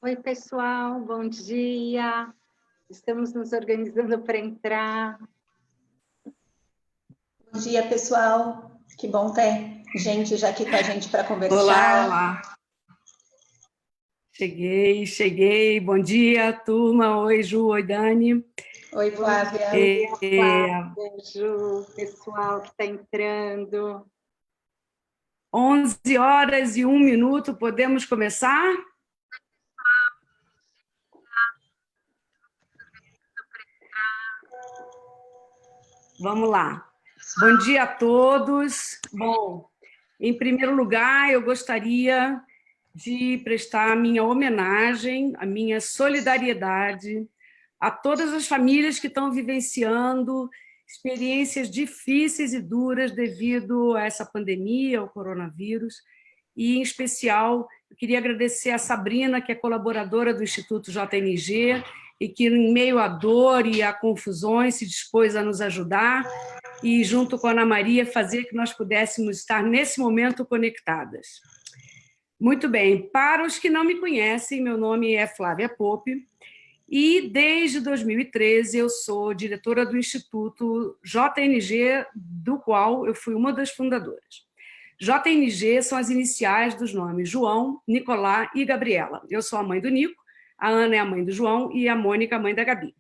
Oi, pessoal, bom dia. Estamos nos organizando para entrar. Bom dia, pessoal. Que bom ter gente já aqui com a gente para Olá, conversar. olá. Cheguei. Bom dia, turma. Oi, Ju. Oi, Dani. Oi, Flávia. Bom dia, Flávia, Ju, pessoal que está entrando. 11h01, podemos começar? Vamos lá. Bom dia a todos. Bom, em primeiro lugar, eu gostaria de prestar a minha homenagem, a minha solidariedade a todas as famílias que estão vivenciando experiências difíceis e duras devido a essa pandemia, ao coronavírus, e, em especial, eu queria agradecer a Sabrina, que é colaboradora do Instituto JNG, e que, em meio à dor e a confusões, se dispôs a nos ajudar e, junto com a Ana Maria, fazer que nós pudéssemos estar, nesse momento, conectadas. Muito bem, para os que não me conhecem, meu nome é Flávia Pope, e desde 2013 eu sou diretora do Instituto JNG, do qual eu fui uma das fundadoras. JNG são as iniciais dos nomes João, Nicolá e Gabriela. Eu sou a mãe do Nico, a Ana é a mãe do João e a Mônica a mãe da Gabi.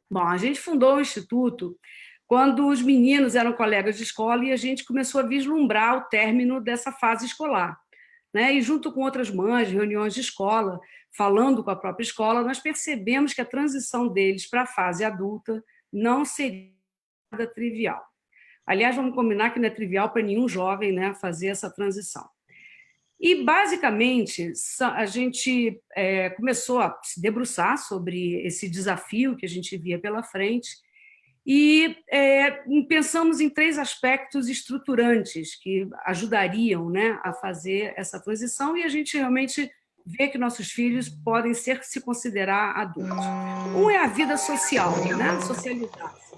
Bom, a gente fundou o Instituto quando os meninos eram colegas de escola e a gente começou a vislumbrar o término dessa fase escolar, né? E junto com outras mães, reuniões de escola, falando com a própria escola, nós percebemos que a transição deles para a fase adulta não seria nada trivial. Aliás, vamos combinar que não é trivial para nenhum jovem, né, fazer essa transição. E, basicamente, a gente começou a se debruçar sobre esse desafio que a gente via pela frente e pensamos em 3 aspectos estruturantes que ajudariam, né, a fazer essa transição, e a gente realmente vê que nossos filhos podem se considerar adultos. Um é a vida social, né, socializar-se.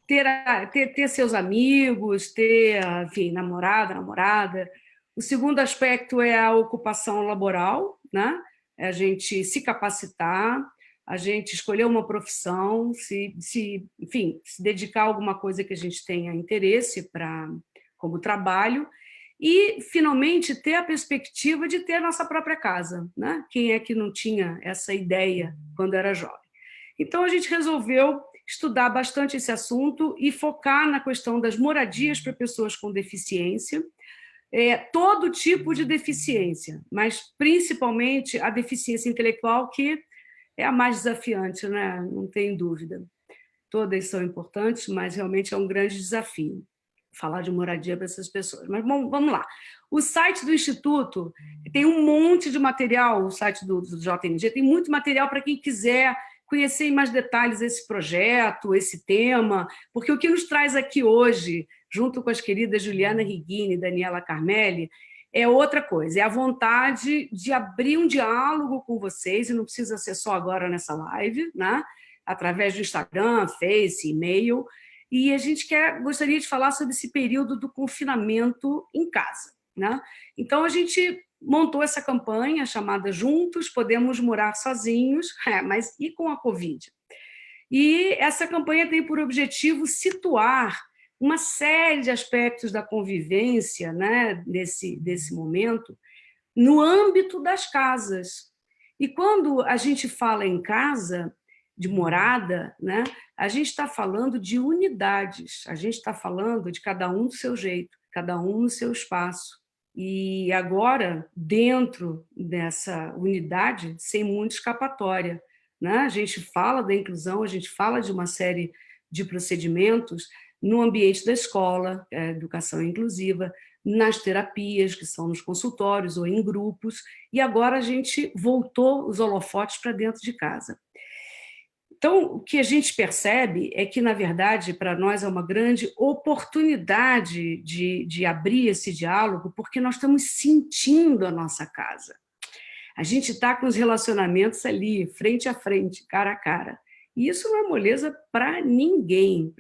Ter seus amigos, ter, enfim, namorada. O segundo aspecto é a ocupação laboral, né? É a gente se capacitar, a gente escolher uma profissão, enfim, se dedicar a alguma coisa que a gente tenha interesse como trabalho, e, finalmente, ter a perspectiva de ter a nossa própria casa, né? Quem é que não tinha essa ideia quando era jovem? Então, a gente resolveu estudar bastante esse assunto e focar na questão das moradias para pessoas com deficiência, todo tipo de deficiência, mas principalmente a deficiência intelectual, que é a mais desafiante, né? Não tem dúvida. Todas são importantes, mas realmente é um grande desafio falar de moradia para essas pessoas. Mas, bom, vamos lá. O site do Instituto tem um monte de material, o site do JNG tem muito material para quem quiser conhecer em mais detalhes esse projeto, esse tema, porque o que nos traz aqui hoje, junto com as queridas Juliana Riguini e Daniela Carmelli, é outra coisa, é a vontade de abrir um diálogo com vocês, e não precisa ser só agora nessa live, né? Através do Instagram, Face, e-mail, e a gente gostaria de falar sobre esse período do confinamento em casa, né? Então, a gente montou essa campanha chamada Juntos Podemos Morar Sozinhos, mas e com a Covid? E essa campanha tem por objetivo situar uma série de aspectos da convivência, né, desse momento, no âmbito das casas. E quando a gente fala em casa, de morada, né, a gente está falando de unidades, a gente está falando de cada um do seu jeito, cada um no seu espaço. E agora, dentro dessa unidade, sem muita escapatória, né? A gente fala da inclusão, a gente fala de uma série de procedimentos no ambiente da escola, educação inclusiva, nas terapias, que são nos consultórios ou em grupos, e agora a gente voltou os holofotes para dentro de casa. Então, o que a gente percebe é que, na verdade, para nós é uma grande oportunidade de abrir esse diálogo, porque nós estamos sentindo a nossa casa. A gente está com os relacionamentos ali, frente a frente, cara a cara. E isso não é moleza para ninguém,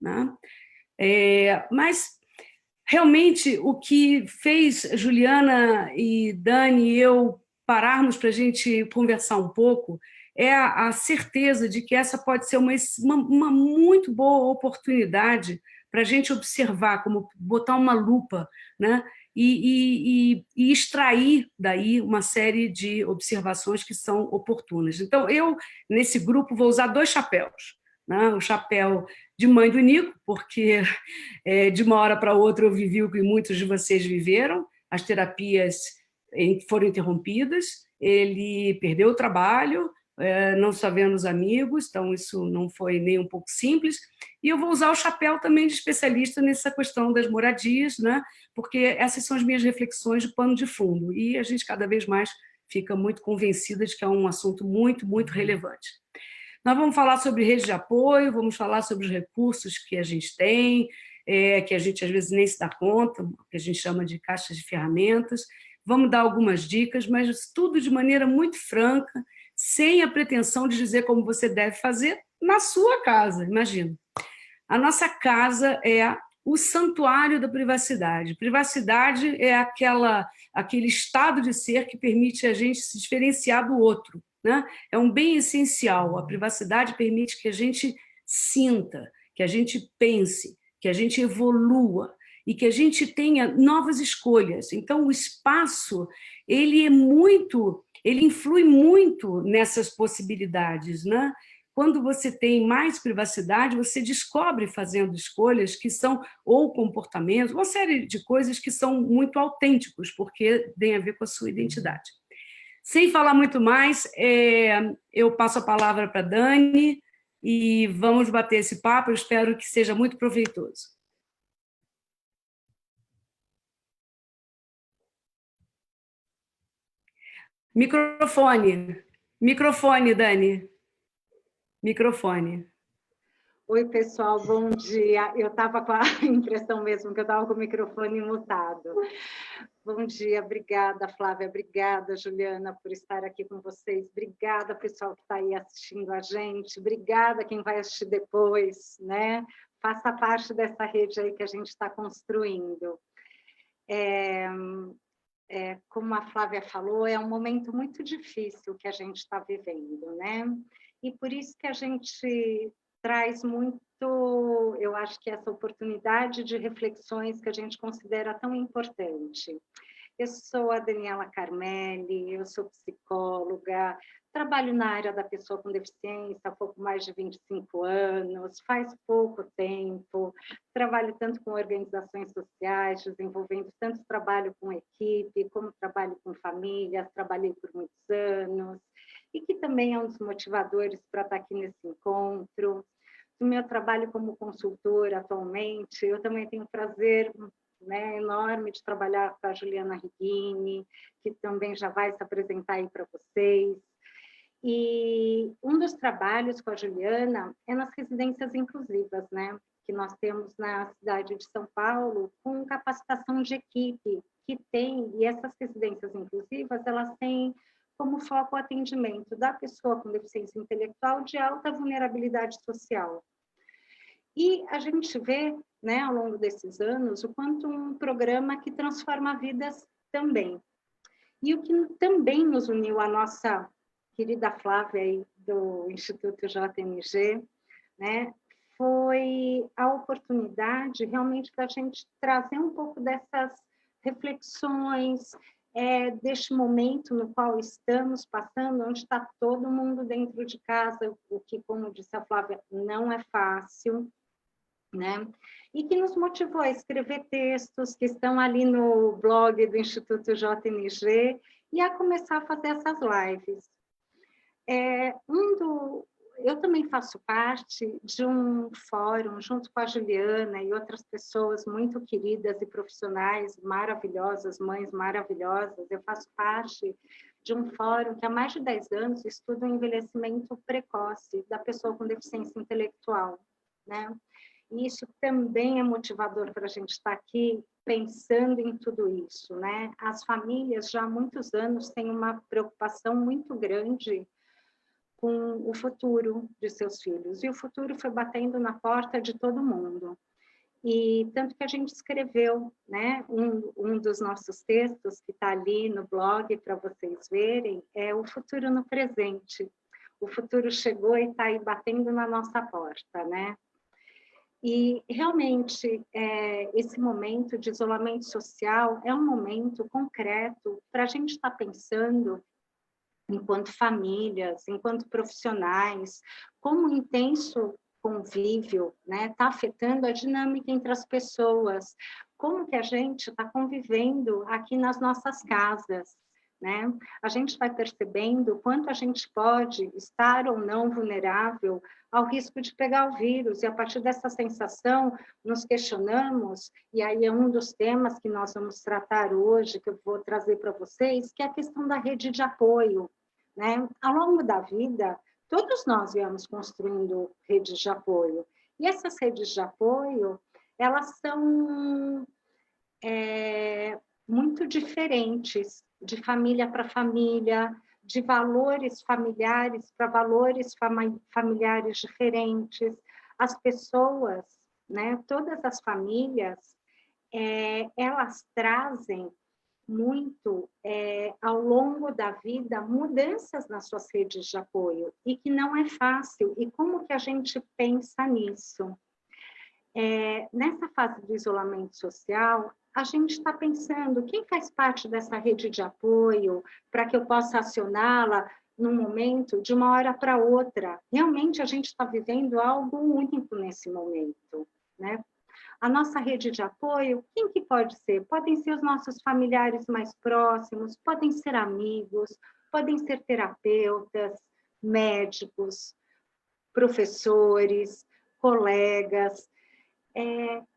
né? Mas, realmente, o que fez Juliana e Dani e eu pararmos para a gente conversar um pouco é a certeza de que essa pode ser uma muito boa oportunidade para a gente observar, como botar uma lupa, né? E extrair daí uma série de observações que são oportunas. Então, eu, nesse grupo, vou usar 2 chapéus. Né? O chapéu de mãe do Nico, porque de uma hora para outra eu vivi o que muitos de vocês viveram, as terapias foram interrompidas, ele perdeu o trabalho, não só vendo os amigos, então isso não foi nem um pouco simples, e eu vou usar o chapéu também de especialista nessa questão das moradias, né? Porque essas são as minhas reflexões de pano de fundo, e a gente cada vez mais fica muito convencida de que é um assunto muito, muito relevante. Nós vamos falar sobre redes de apoio, vamos falar sobre os recursos que a gente tem, que a gente às vezes nem se dá conta, que a gente chama de caixas de ferramentas, vamos dar algumas dicas, mas tudo de maneira muito franca, sem a pretensão de dizer como você deve fazer na sua casa, imagina. A nossa casa é o santuário da privacidade. Privacidade é aquele estado de ser que permite a gente se diferenciar do outro, né? É um bem essencial. A privacidade permite que a gente sinta, que a gente pense, que a gente evolua e que a gente tenha novas escolhas. Então, o espaço, ele influi muito nessas possibilidades, né? Quando você tem mais privacidade, você descobre fazendo escolhas que são, ou comportamentos, uma série de coisas que são muito autênticos, porque tem a ver com a sua identidade. Sem falar muito mais, eu passo a palavra para a Dani e vamos bater esse papo, eu espero que seja muito proveitoso. Microfone, Dani. Microfone. Oi, pessoal, bom dia. Eu estava com a impressão mesmo que eu estava com o microfone mutado. Bom dia, obrigada, Flávia, obrigada, Juliana, por estar aqui com vocês. Obrigada, pessoal que está aí assistindo a gente. Obrigada quem vai assistir depois, né? Faça parte dessa rede aí que a gente está construindo. Como a Flávia falou, é um momento muito difícil que a gente está vivendo, né? E por isso que a gente traz muito, eu acho que essa oportunidade de reflexões que a gente considera tão importante. Eu sou a Daniela Carmelli, eu sou psicóloga, trabalho na área da pessoa com deficiência há pouco mais de 25 anos, faz pouco tempo, trabalho tanto com organizações sociais, desenvolvendo tanto trabalho com equipe, como trabalho com famílias, trabalhei por muitos anos, e que também é um dos motivadores para estar aqui nesse encontro. No meu trabalho como consultora atualmente, eu também tenho prazer, né, enorme de trabalhar com a Juliana Righini, que também já vai se apresentar aí para vocês. E um dos trabalhos com a Juliana é nas residências inclusivas, né, que nós temos na cidade de São Paulo, com capacitação de equipe, que tem, e essas residências inclusivas, elas têm como foco o atendimento da pessoa com deficiência intelectual de alta vulnerabilidade social. E a gente vê, né, ao longo desses anos, o quanto um programa que transforma vidas também. E o que também nos uniu a nossa querida Flávia aí, do Instituto JMG, né, foi a oportunidade realmente da gente trazer um pouco dessas reflexões, deste momento no qual estamos passando, onde está todo mundo dentro de casa, o que, como disse a Flávia, não é fácil, né? E que nos motivou a escrever textos que estão ali no blog do Instituto JMG e a começar a fazer essas lives. Eu também faço parte de um fórum, junto com a Juliana e outras pessoas muito queridas e profissionais maravilhosas, mães maravilhosas. Eu faço parte de um fórum que há mais de 10 anos estuda o envelhecimento precoce da pessoa com deficiência intelectual, né? E isso também é motivador para a gente estar aqui pensando em tudo isso, né? As famílias já há muitos anos têm uma preocupação muito grande com o futuro de seus filhos, e o futuro foi batendo na porta de todo mundo. E tanto que a gente escreveu, né? Um dos nossos textos, que está ali no blog para vocês verem, é o futuro no presente. O futuro chegou e está aí batendo na nossa porta, né? E realmente esse momento de isolamento social é um momento concreto para a gente estar pensando, enquanto famílias, enquanto profissionais, como um intenso convívio, né, está afetando a dinâmica entre as pessoas, como que a gente está convivendo aqui nas nossas casas, né? A gente vai percebendo o quanto a gente pode estar ou não vulnerável ao risco de pegar o vírus, e a partir dessa sensação nos questionamos, e aí é um dos temas que nós vamos tratar hoje, que eu vou trazer para vocês, que é a questão da rede de apoio, né? Ao longo da vida, todos nós viemos construindo redes de apoio, e essas redes de apoio, elas são muito diferentes, de família para família, de valores familiares para valores familiares diferentes. As pessoas, né, todas as famílias, elas trazem muito, ao longo da vida, mudanças nas suas redes de apoio, e que não é fácil. E como que a gente pensa nisso? Nessa fase do isolamento social, a gente está pensando quem faz parte dessa rede de apoio para que eu possa acioná-la num momento, de uma hora para outra. Realmente a gente está vivendo algo único nesse momento, né? A nossa rede de apoio, quem que pode ser? Podem ser os nossos familiares mais próximos, podem ser amigos, podem ser terapeutas, médicos, professores, colegas.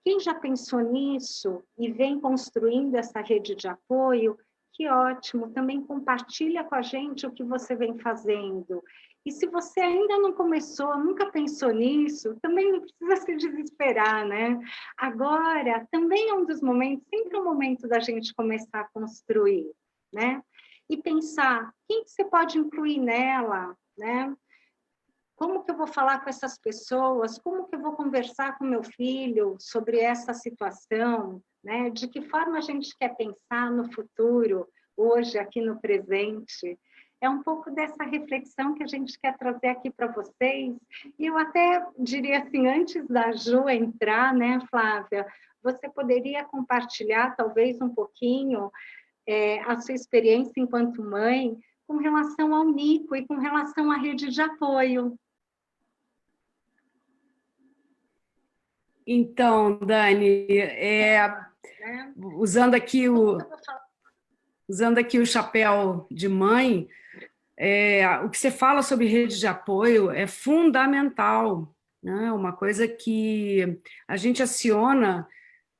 Quem já pensou nisso e vem construindo essa rede de apoio, que ótimo, também compartilha com a gente o que você vem fazendo. E se você ainda não começou, nunca pensou nisso, também não precisa se desesperar, né? Agora, também é um dos momentos, sempre é um momento da gente começar a construir, né? E pensar, quem que você pode incluir nela, né? Como que eu vou falar com essas pessoas? Como que eu vou conversar com meu filho sobre essa situação? Né? De que forma a gente quer pensar no futuro, hoje, aqui no presente? É um pouco dessa reflexão que a gente quer trazer aqui para vocês. E eu até diria assim, antes da Ju entrar, né, Flávia, você poderia compartilhar, talvez, um pouquinho a sua experiência enquanto mãe com relação ao Nico e com relação à rede de apoio. Então, Dani, usando aqui o chapéu de mãe, o que você fala sobre rede de apoio é fundamental, né? Uma coisa que a gente aciona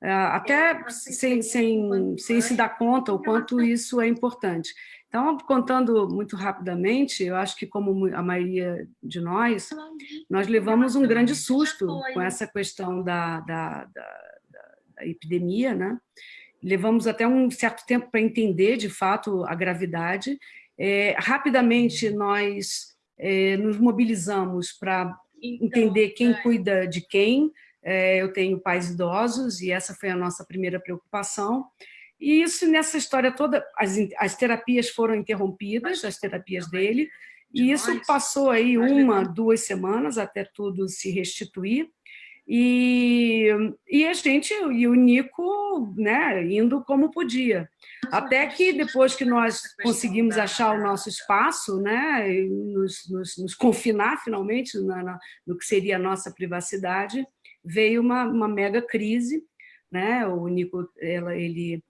até sem se dar conta o quanto isso é importante. Então, contando muito rapidamente, eu acho que, como a maioria de nós levamos um grande susto com essa questão da epidemia, né? Levamos até um certo tempo para entender, de fato, a gravidade. Rapidamente, nós nos mobilizamos para entender quem cuida de quem. Eu tenho pais idosos e essa foi a nossa primeira preocupação. E isso, nessa história toda, as terapias foram interrompidas, as terapias dele, e isso passou aí 1, 2 semanas até tudo se restituir. E a gente, e o Nico, né, indo como podia. Até que depois que nós conseguimos achar o nosso espaço, né, nos confinar finalmente no que seria a nossa privacidade, veio uma mega crise, né? O Nico, ele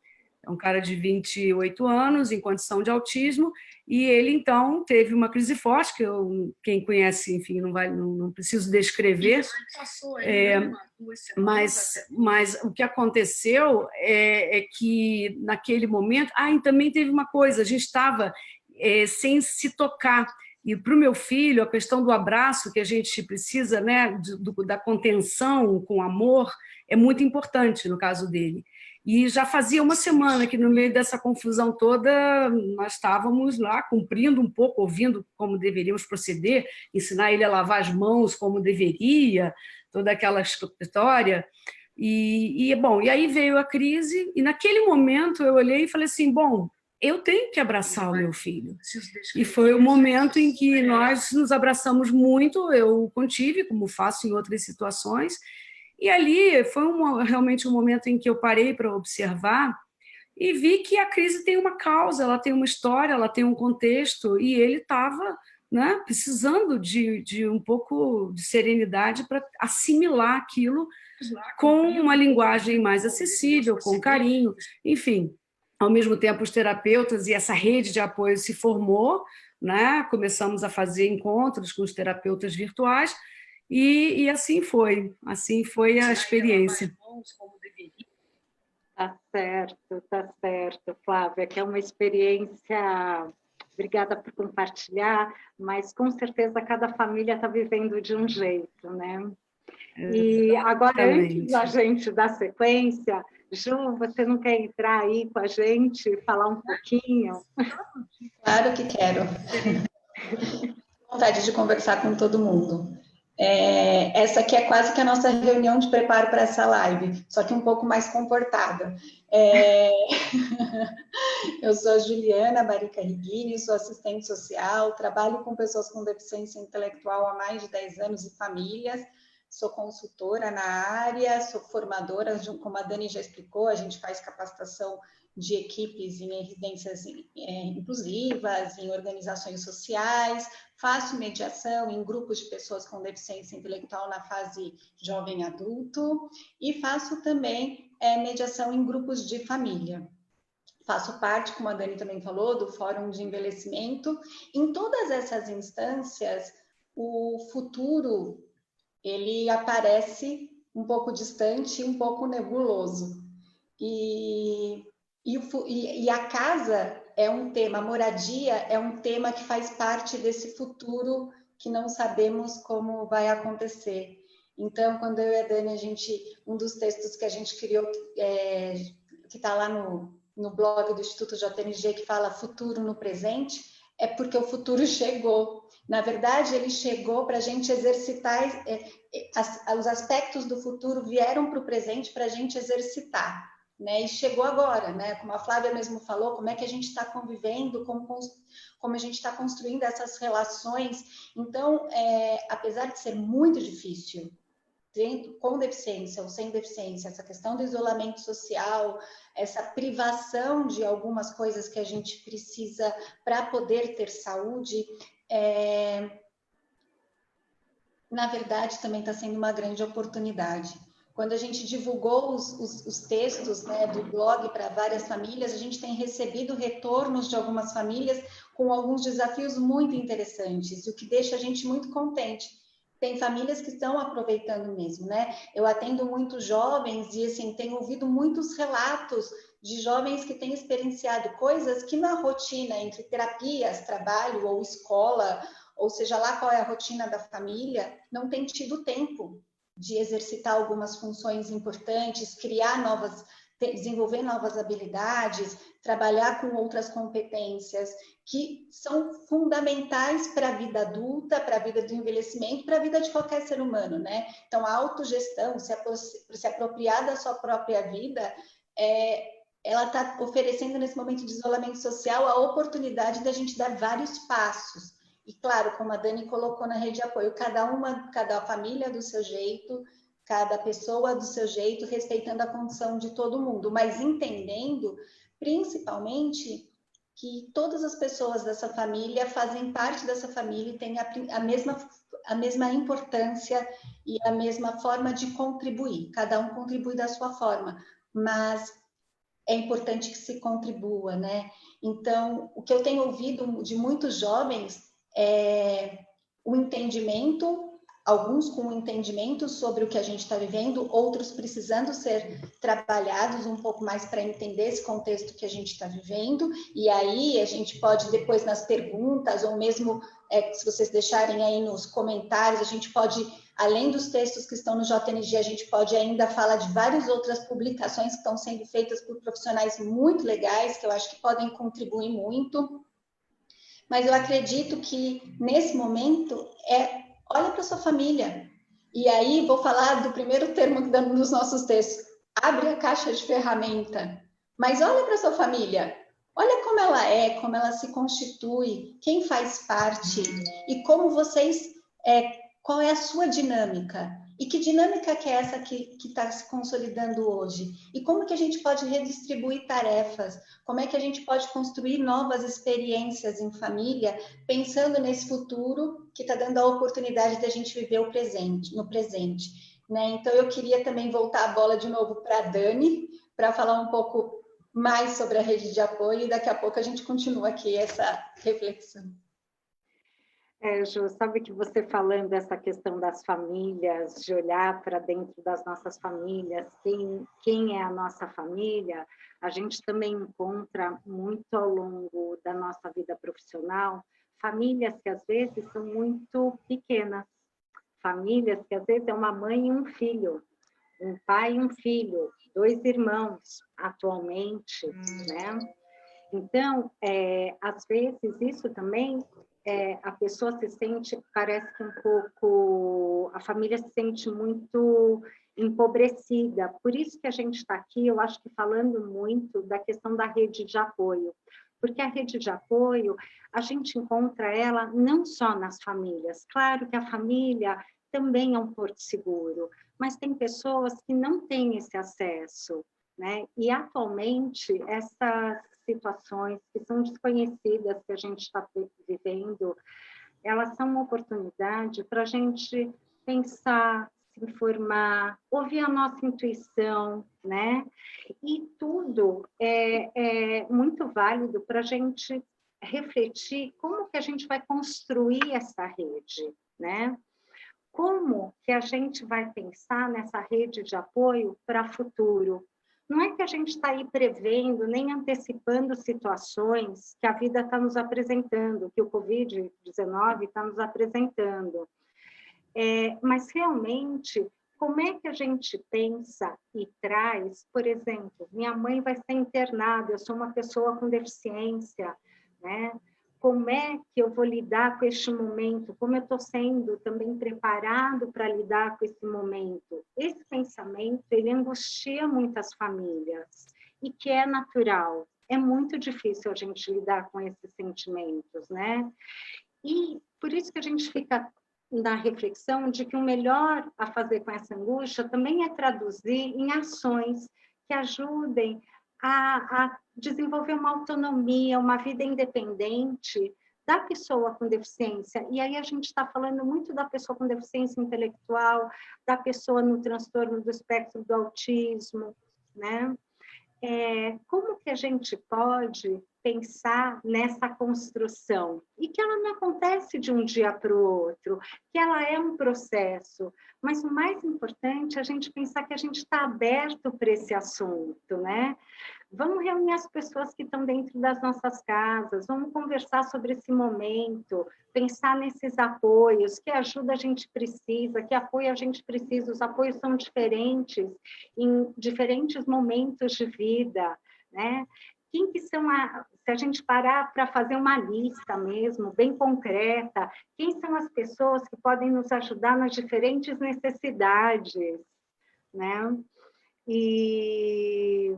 é um cara de 28 anos, em condição de autismo, e ele, então, teve uma crise forte, que quem conhece, enfim, não preciso descrever. Mas o que aconteceu é que, naquele momento... e também teve uma coisa, a gente estava sem se tocar. E para o meu filho, a questão do abraço, que a gente precisa, né, da contenção com amor, é muito importante no caso dele. E já fazia 1 semana que, no meio dessa confusão toda, nós estávamos lá cumprindo um pouco, ouvindo como deveríamos proceder, ensinar ele a lavar as mãos como deveria, toda aquela história. Bom, e aí veio a crise, e naquele momento eu olhei e falei assim, bom, eu tenho que abraçar o meu filho. E foi o momento em que nós nos abraçamos muito, eu o contive, como faço em outras situações, e ali foi realmente um momento em que eu parei para observar e vi que a crise tem uma causa, ela tem uma história, ela tem um contexto, e ele estava, né, precisando de um pouco de serenidade para assimilar aquilo com uma linguagem mais acessível, com carinho, enfim. Ao mesmo tempo, os terapeutas e essa rede de apoio se formou, né? Começamos a fazer encontros com os terapeutas virtuais e assim foi a experiência. Tá certo, Flávia, que é uma experiência, obrigada por compartilhar, mas com certeza cada família está vivendo de um jeito, né? E agora, antes da gente dar sequência, Ju, você não quer entrar aí com a gente e falar um pouquinho? Claro que quero. Vontade de conversar com todo mundo. Essa aqui é quase que a nossa reunião de preparo para essa live, só que um pouco mais comportada. Eu sou a Juliana Barica Rigini, sou assistente social, trabalho com pessoas com deficiência intelectual há mais de 10 anos e famílias, sou consultora na área, sou formadora, como a Dani já explicou, a gente faz capacitação de equipes em residências inclusivas, em organizações sociais, faço mediação em grupos de pessoas com deficiência intelectual na fase jovem adulto e faço também mediação em grupos de família. Faço parte, como a Dani também falou, do Fórum de Envelhecimento. Em todas essas instâncias, o futuro ele aparece um pouco distante, um pouco nebuloso. E a casa é um tema, a moradia é um tema que faz parte desse futuro que não sabemos como vai acontecer. Então, quando eu e a Dani, um dos textos que a gente criou, que está lá no blog do Instituto JNG, que fala futuro no presente, é porque o futuro chegou. Na verdade, ele chegou para a gente exercitar, os aspectos do futuro vieram para o presente para a gente exercitar. Né? E chegou agora, né? Como a Flávia mesmo falou, como é que a gente está convivendo, como a gente está construindo essas relações. Então, apesar de ser muito difícil, com deficiência ou sem deficiência, essa questão do isolamento social, essa privação de algumas coisas que a gente precisa para poder ter saúde, na verdade, também está sendo uma grande oportunidade. Quando a gente divulgou os textos, né, do blog para várias famílias, a gente tem recebido retornos de algumas famílias com alguns desafios muito interessantes, o que deixa a gente muito contente. Tem famílias que estão aproveitando mesmo, né? Eu atendo muitos jovens e, assim, tenho ouvido muitos relatos de jovens que têm experienciado coisas que na rotina, entre terapias, trabalho ou escola, ou seja lá qual é a rotina da família, não tem tido tempo de exercitar algumas funções importantes, desenvolver novas habilidades, trabalhar com outras competências que são fundamentais para a vida adulta, para a vida do envelhecimento, para a vida de qualquer ser humano, né? Então, a autogestão, se apropriar da sua própria vida, ela está oferecendo nesse momento de isolamento social a oportunidade da gente dar vários passos. E claro, como a Dani colocou na rede de apoio, cada família do seu jeito, cada pessoa do seu jeito, respeitando a condição de todo mundo, mas entendendo, principalmente, que todas as pessoas dessa família fazem parte dessa família e têm a mesma importância e a mesma forma de contribuir. Cada um contribui da sua forma, mas é importante que se contribua, né? Então, o que eu tenho ouvido de muitos jovens o entendimento, alguns com entendimento sobre o que a gente está vivendo, outros precisando ser trabalhados um pouco mais para entender esse contexto que a gente está vivendo, e aí a gente pode depois nas perguntas, ou mesmo se vocês deixarem aí nos comentários, a gente pode, além dos textos que estão no JNG, a gente pode ainda falar de várias outras publicações que estão sendo feitas por profissionais muito legais, que eu acho que podem contribuir muito. Mas eu acredito que, nesse momento, olha para sua família, E aí vou falar do primeiro termo que dá nos nossos textos. Abre a caixa de ferramenta. Mas olha para sua família. Olha como ela é, como ela se constitui, quem faz parte e como vocês... qual é a sua dinâmica? E que dinâmica que é essa que está se consolidando hoje? E como que a gente pode redistribuir tarefas? Como é que a gente pode construir novas experiências em família, pensando nesse futuro que está dando a oportunidade da gente viver o presente, no presente, né? Então, eu queria também voltar a bola de novo para a Dani, para falar um pouco mais sobre a rede de apoio, e daqui a pouco a gente continua aqui essa reflexão. Ju, sabe que você falando dessa questão das famílias, de olhar para dentro das nossas famílias, quem é a nossa família, a gente também encontra muito ao longo da nossa vida profissional, famílias que às vezes são muito pequenas, famílias que às vezes é uma mãe e um filho, um pai e um filho, 2 irmãos atualmente, né? Então, às vezes isso também... a pessoa se sente, parece que um pouco, a família se sente muito empobrecida. Por isso que a gente está aqui, eu acho que falando muito da questão da rede de apoio. Porque a rede de apoio, a gente encontra ela não só nas famílias. Claro que a família também é um porto seguro, mas tem pessoas que não têm esse acesso, né? E atualmente, essas situações que são desconhecidas que a gente está vivendo, elas são uma oportunidade para a gente pensar, se informar, ouvir a nossa intuição, né? E tudo é muito válido para a gente refletir como que a gente vai construir essa rede, né? Como que a gente vai pensar nessa rede de apoio para o futuro? Não é que a gente está aí prevendo, nem antecipando situações que a vida está nos apresentando, que o Covid-19 está nos apresentando. Mas, realmente, como é que a gente pensa e traz, por exemplo, minha mãe vai ser internada, eu sou uma pessoa com deficiência, né? Como é que eu vou lidar com este momento? Como eu estou sendo também preparado para lidar com esse momento? Esse pensamento, ele angustia muitas famílias, e que é natural. É muito difícil a gente lidar com esses sentimentos, né? E por isso que a gente fica na reflexão de que o melhor a fazer com essa angústia também é traduzir em ações que ajudem a desenvolver uma autonomia, uma vida independente da pessoa com deficiência. E aí a gente está falando muito da pessoa com deficiência intelectual, da pessoa no transtorno do espectro do autismo, né? Como que a gente pode pensar nessa construção? E que ela não acontece de um dia para o outro, que ela é um processo. Mas o mais importante é a gente pensar que a gente está aberto para esse assunto, né? Vamos reunir as pessoas que estão dentro das nossas casas, vamos conversar sobre esse momento, pensar nesses apoios, que ajuda a gente precisa, que apoio a gente precisa. Os apoios são diferentes em diferentes momentos de vida, né? Quem que são se a gente parar para fazer uma lista mesmo, bem concreta, quem são as pessoas que podem nos ajudar nas diferentes necessidades, né? E...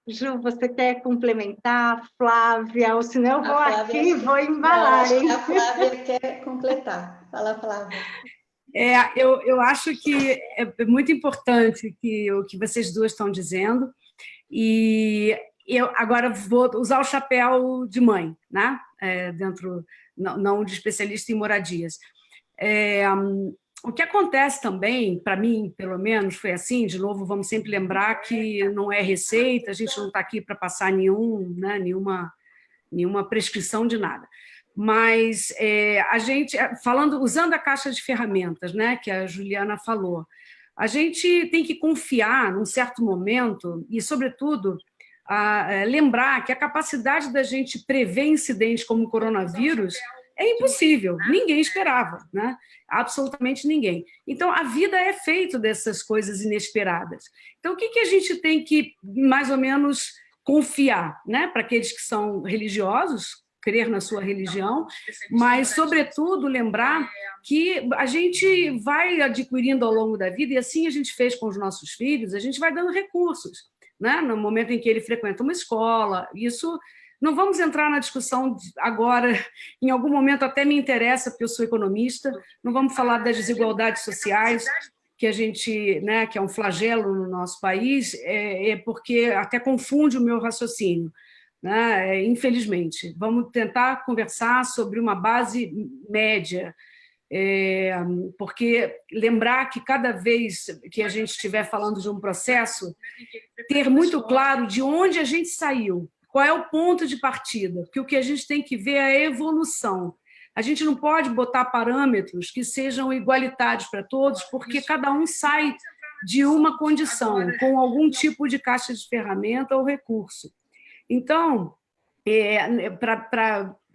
Ju, você quer complementar, Flávia? Ou senão eu vou aqui e vou embalar. Acho que a Flávia quer completar. Fala, Flávia. Eu acho que é muito importante o que vocês duas estão dizendo, e eu agora vou usar o chapéu de mãe, né? Não de especialista em moradias. O que acontece também, para mim, pelo menos, foi assim, de novo, vamos sempre lembrar que não é receita, a gente não está aqui para passar nenhuma prescrição de nada. Mas a gente, usando a caixa de ferramentas, né, que a Juliana falou, a gente tem que confiar num certo momento e, sobretudo, lembrar que a capacidade da gente prever incidentes como o coronavírus é impossível, ninguém esperava, né? Absolutamente ninguém. Então, a vida é feita dessas coisas inesperadas. Então, o que a gente tem que, mais ou menos, confiar, né? Para aqueles que são religiosos, crer na sua religião, mas, sobretudo, lembrar que a gente vai adquirindo ao longo da vida, e assim a gente fez com os nossos filhos, a gente vai dando recursos, né? No momento em que ele frequenta uma escola, isso... Não vamos entrar na discussão agora, em algum momento até me interessa, porque eu sou economista, não vamos falar das desigualdades sociais, que a gente, né, que é um flagelo no nosso país, porque até confunde o meu raciocínio, né, infelizmente. Vamos tentar conversar sobre uma base média, porque lembrar que cada vez que a gente estiver falando de um processo, ter muito claro de onde a gente saiu, qual é o ponto de partida, porque o que a gente tem que ver é a evolução. A gente não pode botar parâmetros que sejam igualitários para todos, porque cada um sai de uma condição, com algum tipo de caixa de ferramenta ou recurso. Então,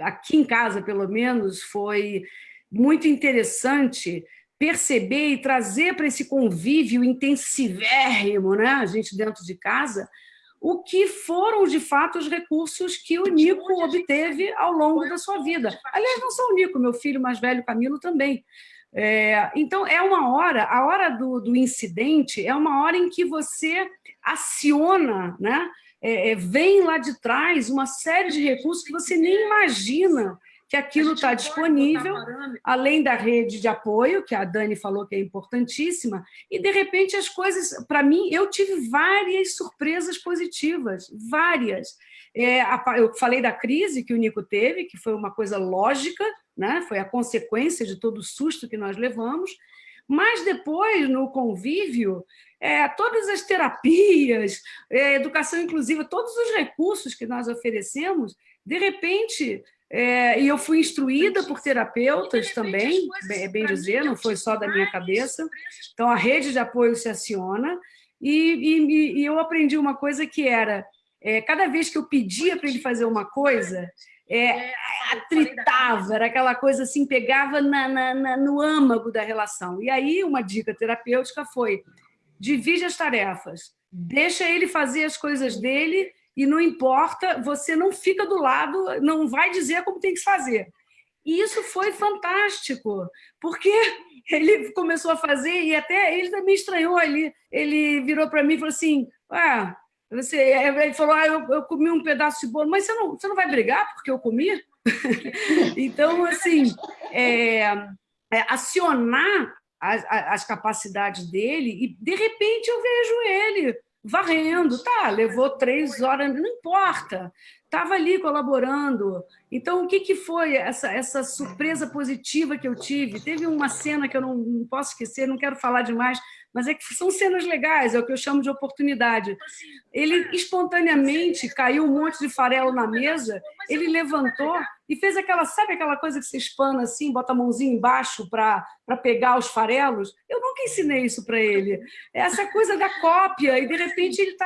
aqui em casa, pelo menos, foi muito interessante perceber e trazer para esse convívio intensivérrimo, né, a gente dentro de casa, o que foram, de fato, os recursos que o Nico obteve ao longo da sua vida. Aliás, não só o Nico, meu filho mais velho, Camilo, também. Então, é uma hora, a hora do incidente é uma hora em que você aciona, né? Vem lá de trás uma série de recursos que você nem imagina que aquilo está disponível, além da rede de apoio, que a Dani falou que é importantíssima, e, de repente, as coisas... Para mim, eu tive várias surpresas positivas, várias. Eu falei da crise que o Nico teve, que foi uma coisa lógica, né? Foi a consequência de todo o susto que nós levamos, mas depois, no convívio, todas as terapias, educação inclusiva, todos os recursos que nós oferecemos, de repente... e eu fui instruída por terapeutas também, bem dizer, não foi só da minha cabeça. Então, a rede de apoio se aciona, e eu aprendi uma coisa que era, cada vez que eu pedia para ele fazer uma coisa, atritava, era aquela coisa assim, pegava no âmago da relação. E aí, uma dica terapêutica foi: divide as tarefas, deixa ele fazer as coisas dele, e não importa, você não fica do lado, não vai dizer como tem que fazer. E isso foi fantástico, porque ele começou a fazer, e até ele também estranhou ali. Ele virou para mim e falou assim: ele falou, eu comi um pedaço de bolo, mas você não vai brigar porque eu comi? Então, assim, acionar as capacidades dele, e, de repente, eu vejo ele varrendo, levou 3 horas, não importa, estava ali colaborando. Então, o que foi essa surpresa positiva que eu tive? Teve uma cena que eu não posso esquecer, não quero falar demais, mas que são cenas legais, é o que eu chamo de oportunidade. Ele espontaneamente caiu um monte de farelo na mesa, ele levantou e fez sabe aquela coisa que você espana assim, bota a mãozinha embaixo para pegar os farelos? Eu nunca ensinei isso para ele. Essa coisa da cópia, e de repente ele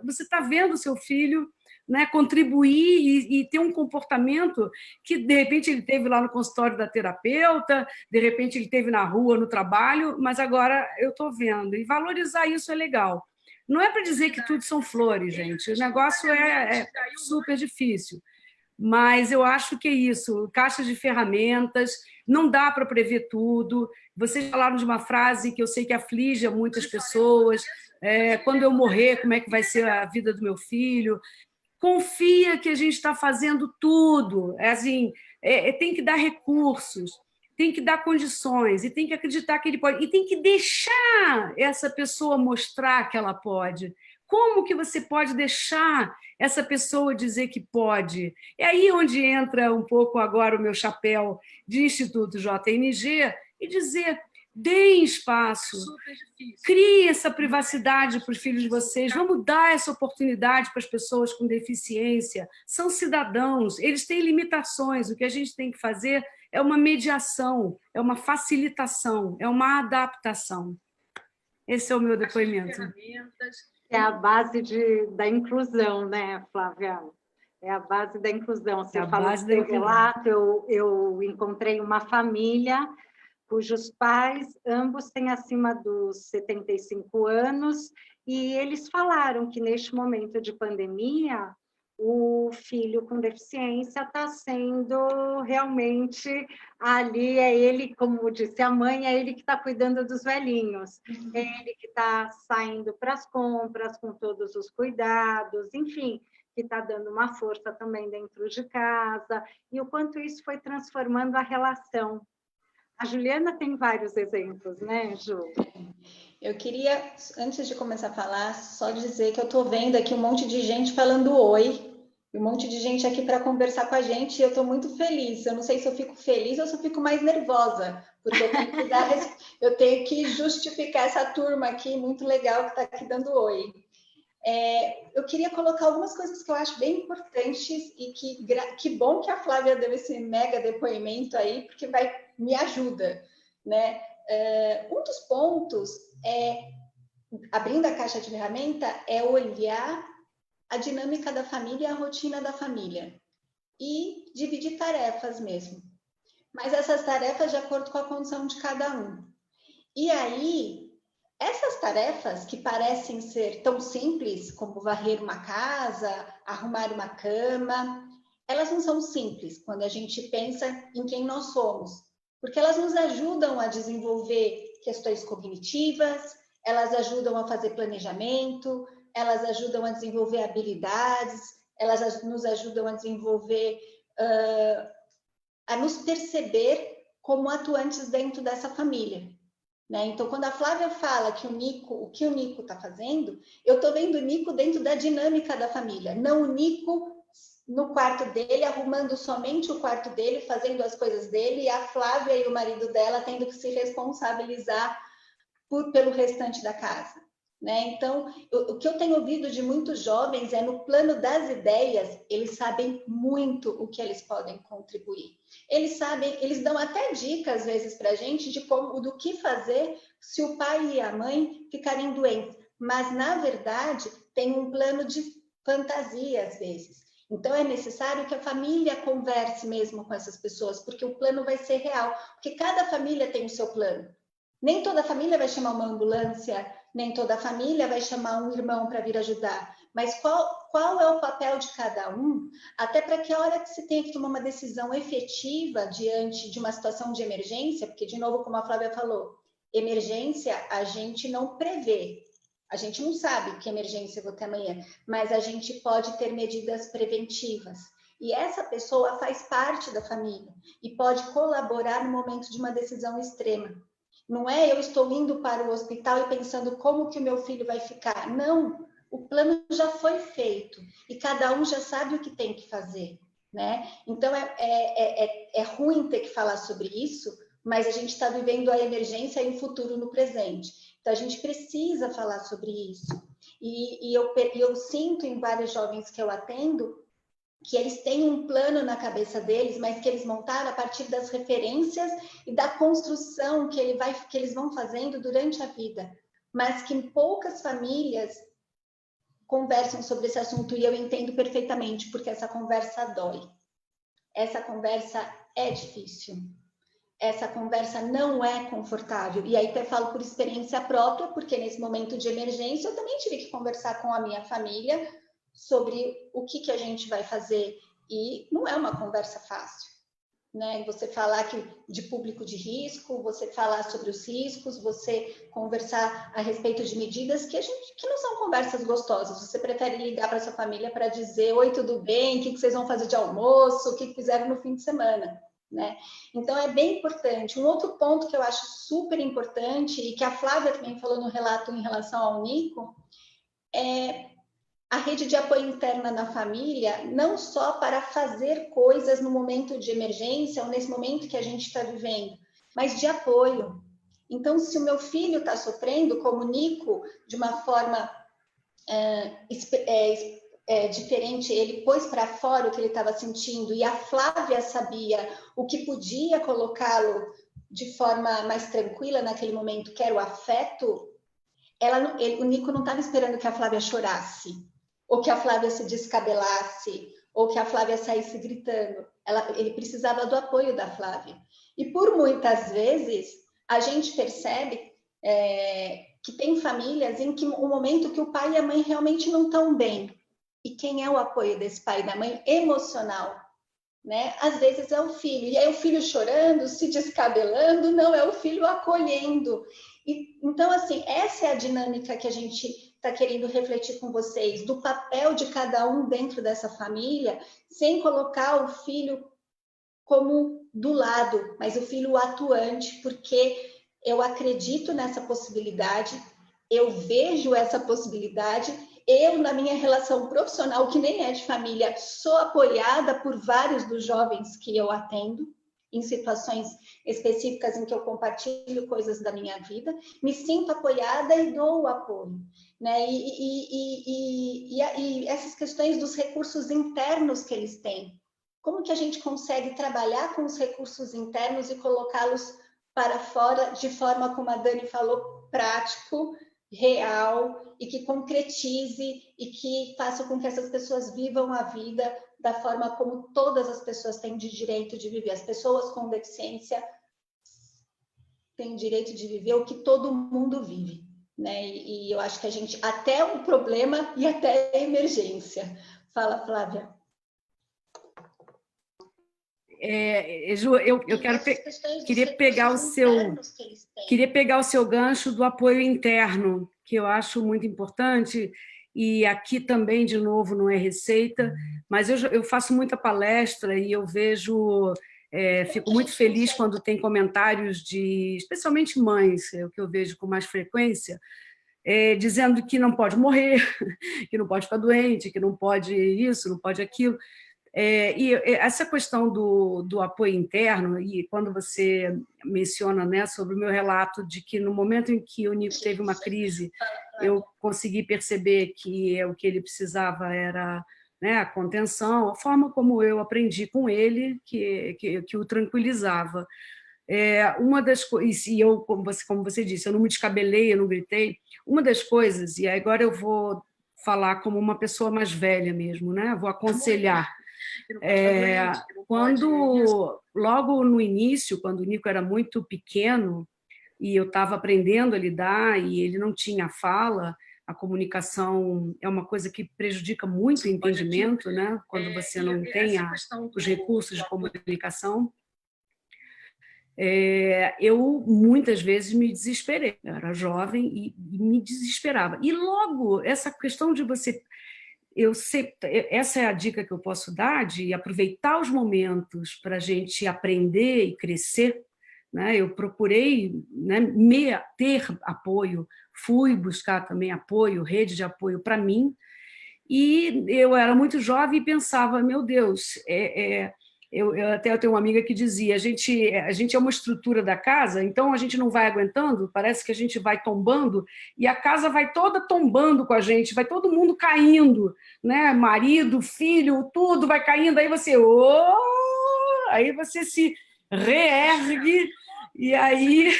você está vendo o seu filho, né, contribuir e ter um comportamento que, de repente, ele teve lá no consultório da terapeuta, de repente ele teve na rua, no trabalho, mas agora eu estou vendo. E valorizar isso é legal. Não é para dizer que tudo são flores, gente. O negócio é super difícil. Mas eu acho que é isso, caixa de ferramentas, não dá para prever tudo. Vocês falaram de uma frase que eu sei que aflige a muitas pessoas: quando eu morrer, como é que vai ser a vida do meu filho? Confia que a gente está fazendo tudo. Assim, tem que dar recursos, tem que dar condições, e tem que acreditar que ele pode, e tem que deixar essa pessoa mostrar que ela pode. Como que você pode deixar essa pessoa dizer que pode? É aí onde entra um pouco agora o meu chapéu de Instituto JNG, e dizer: deem espaço, crie essa privacidade para os filhos de vocês, vamos dar essa oportunidade para as pessoas com deficiência, são cidadãos, eles têm limitações, o que a gente tem que fazer é uma mediação, é uma facilitação, é uma adaptação. Esse é o meu depoimento. É a base da inclusão, né, Flávia? É a base da inclusão. Você falou do seu relato, eu encontrei uma família cujos pais, ambos têm acima dos 75 anos, e eles falaram que, neste momento de pandemia, o filho com deficiência está sendo realmente ali, é ele, como disse a mãe, é ele que está cuidando dos velhinhos, é ele que está saindo para as compras com todos os cuidados, enfim, que está dando uma força também dentro de casa, e o quanto isso foi transformando a relação. A Juliana tem vários exemplos, né, Ju? Eu queria, antes de começar a falar, só dizer que eu estou vendo aqui um monte de gente falando oi, um monte de gente aqui para conversar com a gente, e eu estou muito feliz. Eu não sei se eu fico feliz ou se eu fico mais nervosa, porque eu tenho que justificar essa turma aqui, muito legal, que está aqui dando oi. Eu queria colocar algumas coisas que eu acho bem importantes e que bom que a Flávia deu esse mega depoimento aí, porque me ajuda, né? Um dos pontos abrindo a caixa de ferramenta, é olhar a dinâmica da família e a rotina da família e dividir tarefas mesmo. Mas essas tarefas de acordo com a condição de cada um. E aí, essas tarefas que parecem ser tão simples, como varrer uma casa, arrumar uma cama, elas não são simples quando a gente pensa em quem nós somos, porque elas nos ajudam a desenvolver questões cognitivas, elas ajudam a fazer planejamento, elas ajudam a desenvolver habilidades, elas nos ajudam a desenvolver, a nos perceber como atuantes dentro dessa família. Né? Então, quando a Flávia fala que o que o Nico está fazendo, eu estou vendo o Nico dentro da dinâmica da família, não o Nico no quarto dele, arrumando somente o quarto dele, fazendo as coisas dele, e a Flávia e o marido dela tendo que se responsabilizar pelo restante da casa. Né? Então, o que eu tenho ouvido de muitos jovens é no plano das ideias, eles sabem muito o que eles podem contribuir. Eles dão até dicas, às vezes, para a gente do que fazer se o pai e a mãe ficarem doentes. Mas, na verdade, tem um plano de fantasia, às vezes. Então, é necessário que a família converse mesmo com essas pessoas, porque o plano vai ser real. Porque cada família tem o seu plano. Nem toda família vai chamar uma ambulância, nem toda família vai chamar um irmão para vir ajudar. Mas qual é o papel de cada um, até para que a hora que se tenha que tomar uma decisão efetiva diante de uma situação de emergência, porque, de novo, como a Flávia falou, emergência a gente não prevê. A gente não sabe que emergência eu vou ter amanhã, mas a gente pode ter medidas preventivas. E essa pessoa faz parte da família e pode colaborar no momento de uma decisão extrema. Não é eu estou indo para o hospital e pensando como que o meu filho vai ficar. Não, o plano já foi feito e cada um já sabe o que tem que fazer. Né? Então, é ruim ter que falar sobre isso, mas a gente está vivendo a emergência e o futuro no presente. Então, a gente precisa falar sobre isso. E eu sinto em vários jovens que eu atendo que eles têm um plano na cabeça deles, mas que eles montaram a partir das referências e da construção que eles vão fazendo durante a vida. Mas que poucas famílias conversam sobre esse assunto e eu entendo perfeitamente, porque essa conversa dói. Essa conversa é difícil. Essa conversa não é confortável. E aí eu falo por experiência própria, porque nesse momento de emergência eu também tive que conversar com a minha família sobre o que a gente vai fazer. E não é uma conversa fácil. Né? Você falar de público de risco, você falar sobre os riscos, você conversar a respeito de medidas que não são conversas gostosas. Você prefere ligar para sua família para dizer: oi, tudo bem? O que vocês vão fazer de almoço? O que fizeram no fim de semana? Né? Então, é bem importante. Um outro ponto que eu acho super importante e que a Flávia também falou no relato em relação ao Nico é a rede de apoio interna na família, não só para fazer coisas no momento de emergência ou nesse momento que a gente está vivendo, mas de apoio. Então, se o meu filho está sofrendo, como o Nico, de uma forma diferente, ele pôs para fora o que ele estava sentindo e a Flávia sabia o que podia colocá-lo de forma mais tranquila naquele momento, que era o afeto, o Nico não estava esperando que a Flávia chorasse, ou que a Flávia se descabelasse, ou que a Flávia saísse gritando. Ele precisava do apoio da Flávia. E por muitas vezes, a gente percebe que tem famílias em que o momento que o pai e a mãe realmente não estão bem, E quem é o apoio desse pai e da mãe emocional? Né? Às vezes é o filho, e aí o filho chorando, se descabelando, não, é o filho acolhendo. Então, assim, essa é a dinâmica que a gente está querendo refletir com vocês, do papel de cada um dentro dessa família, sem colocar o filho como do lado, mas o filho atuante, porque eu acredito nessa possibilidade, eu vejo essa possibilidade. Eu, na minha relação profissional, que nem é de família, sou apoiada por vários dos jovens que eu atendo, em situações específicas em que eu compartilho coisas da minha vida, me sinto apoiada e dou o apoio. Né? E essas questões dos recursos internos que eles têm, como que a gente consegue trabalhar com os recursos internos e colocá-los para fora de forma, como a Dani falou, prático, real, e que concretize e que faça com que essas pessoas vivam a vida da forma como todas as pessoas têm de direito de viver. As pessoas com deficiência têm direito de viver o que todo mundo vive, né? E eu acho que a gente, até o problema e até a emergência. Fala, Flávia. Ju, eu queria pegar o seu gancho do apoio interno, que eu acho muito importante, e aqui também, de novo, não é receita, mas eu faço muita palestra e eu vejo, fico muito feliz quando tem comentários de, especialmente mães, é o que eu vejo com mais frequência, dizendo que não pode morrer, que não pode ficar doente, que não pode isso, não pode aquilo. E essa questão do apoio interno, e quando você menciona, né, sobre o meu relato de que no momento em que o Nico teve uma crise, eu consegui perceber que o que ele precisava era, né, a contenção, a forma como eu aprendi com ele, que o tranquilizava. Uma das coisas, e eu, como você disse, eu não me descabelei, eu não gritei, uma das coisas, e agora eu vou falar como uma pessoa mais velha mesmo, né, vou aconselhar. Logo no início, quando o Nico era muito pequeno e eu estava aprendendo a lidar e ele não tinha fala, a comunicação é uma coisa que prejudica muito o entendimento, né? Quando você não tem os recursos de comunicação. Eu muitas vezes me desesperei. Eu era jovem e me desesperava. E logo, essa questão de você... essa é a dica que eu posso dar, de aproveitar os momentos para a gente aprender e crescer, né? Eu procurei, né, ter apoio, fui buscar também apoio, rede de apoio para mim, e eu era muito jovem e pensava, meu Deus, eu tenho uma amiga que dizia, a gente é uma estrutura da casa, então a gente não vai aguentando, parece que a gente vai tombando, e a casa vai toda tombando com a gente, vai todo mundo caindo, né? Marido, filho, tudo vai caindo, aí você se reergue, e aí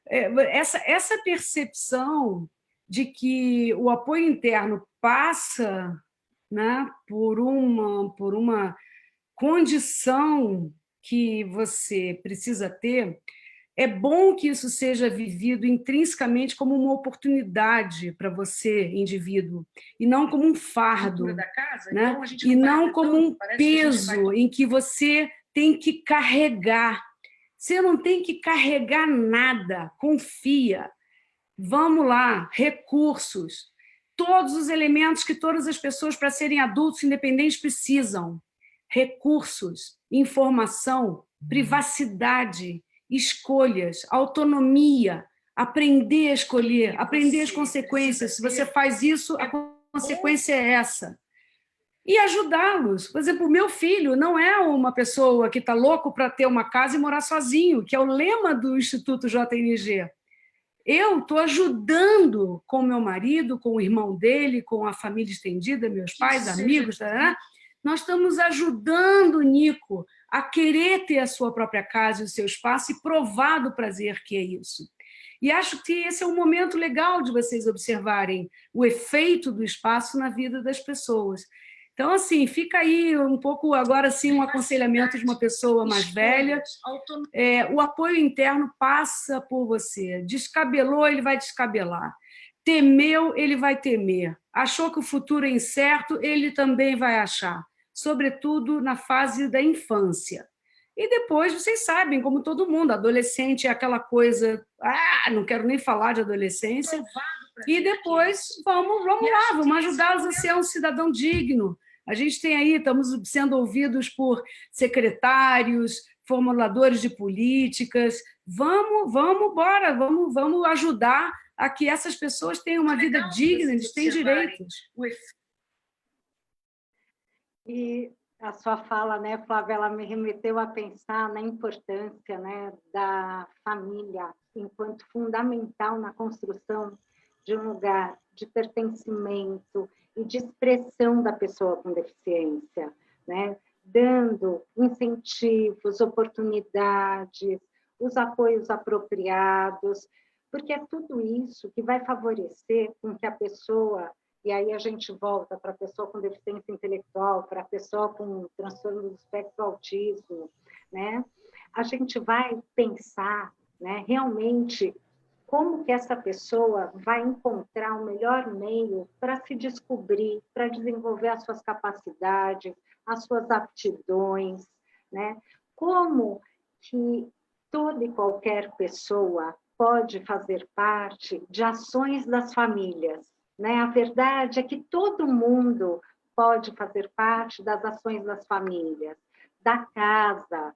essa percepção de que o apoio interno passa, né, por uma condição que você precisa ter, é bom que isso seja vivido intrinsecamente como uma oportunidade para você, indivíduo, e não como um fardo, né? E não como um peso em que você tem que carregar. Você não tem que carregar nada, confia. Vamos lá, recursos, todos os elementos que todas as pessoas, para serem adultos independentes, precisam. Recursos, informação, privacidade, escolhas, autonomia, aprender a escolher, aprender as consequências. Se você faz isso, a consequência é essa. E ajudá-los. Por exemplo, o meu filho não é uma pessoa que está louco para ter uma casa e morar sozinho, que é o lema do Instituto JNG. Eu estou ajudando com meu marido, com o irmão dele, com a família estendida, meus pais, amigos, nós estamos ajudando o Nico a querer ter a sua própria casa e o seu espaço e provar do prazer que é isso. E acho que esse é um momento legal de vocês observarem o efeito do espaço na vida das pessoas. Então, assim, fica aí um pouco, agora sim, um aconselhamento de uma pessoa mais velha. O apoio interno passa por você. Descabelou, ele vai descabelar. temeu, ele vai temer. Achou que o futuro é incerto, ele também vai achar. Sobretudo na fase da infância. E depois, vocês sabem, como todo mundo, adolescente é aquela coisa, não quero nem falar de adolescência, e depois vamos lá, vamos ajudá-los a ser um cidadão digno. A gente tem aí, estamos sendo ouvidos por secretários, formuladores de políticas, vamos ajudar a que essas pessoas tenham uma vida digna, eles têm direitos. E a sua fala, né, Flávia, ela me remeteu a pensar na importância, né, da família enquanto fundamental na construção de um lugar de pertencimento e de expressão da pessoa com deficiência, né, dando incentivos, oportunidades, os apoios apropriados, porque é tudo isso que vai favorecer com que a pessoa, e aí a gente volta para a pessoa com deficiência intelectual, para a pessoa com transtorno do espectro do autismo, né? A gente vai pensar, né, realmente como que essa pessoa vai encontrar o melhor meio para se descobrir, para desenvolver as suas capacidades, as suas aptidões, né? Como que toda e qualquer pessoa pode fazer parte de ações das famílias, né? A verdade é que todo mundo pode fazer parte das ações das famílias, da casa,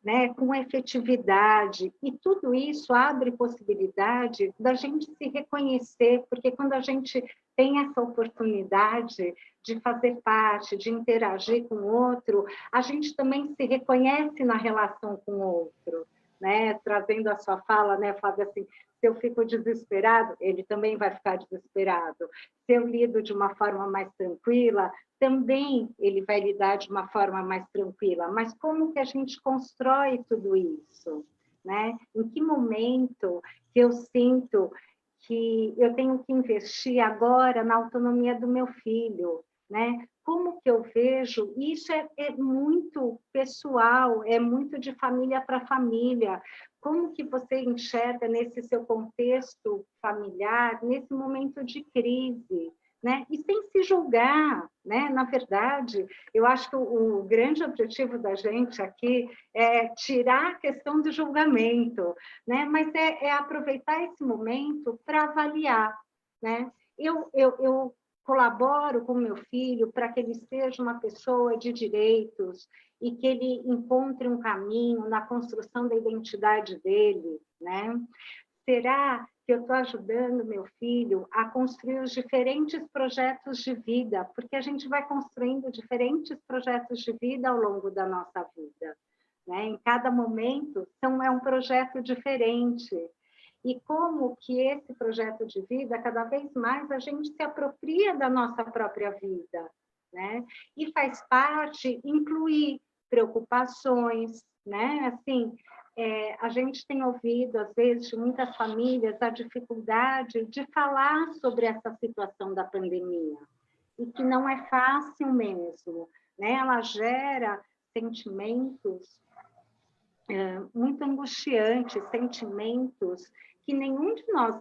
né, com efetividade, e tudo isso abre possibilidade da gente se reconhecer, porque quando a gente tem essa oportunidade de fazer parte, de interagir com o outro, a gente também se reconhece na relação com o outro, né? Trazendo a sua fala, né, Flávia, assim, se eu fico desesperado, ele também vai ficar desesperado. Se eu lido de uma forma mais tranquila, também ele vai lidar de uma forma mais tranquila. Mas como que a gente constrói tudo isso, né? Em que momento que eu sinto que eu tenho que investir agora na autonomia do meu filho, né? Como que eu vejo? Isso é muito pessoal, é muito de família para família. Como que você enxerga nesse seu contexto familiar, nesse momento de crise, né? E sem se julgar, né? Na verdade, eu acho que o grande objetivo da gente aqui é tirar a questão do julgamento, né? Mas é aproveitar esse momento para avaliar, né? Eu colaboro com meu filho para que ele seja uma pessoa de direitos e que ele encontre um caminho na construção da identidade dele, né? Será que eu estou ajudando meu filho a construir os diferentes projetos de vida? Porque a gente vai construindo diferentes projetos de vida ao longo da nossa vida, né? Em cada momento é um projeto diferente. E como que esse projeto de vida, cada vez mais, a gente se apropria da nossa própria vida, né? E faz parte incluir preocupações, né? Assim, a gente tem ouvido, às vezes, de muitas famílias, a dificuldade de falar sobre essa situação da pandemia, e que não é fácil mesmo, né? Ela gera sentimentos muito angustiantes, sentimentos que nenhum de nós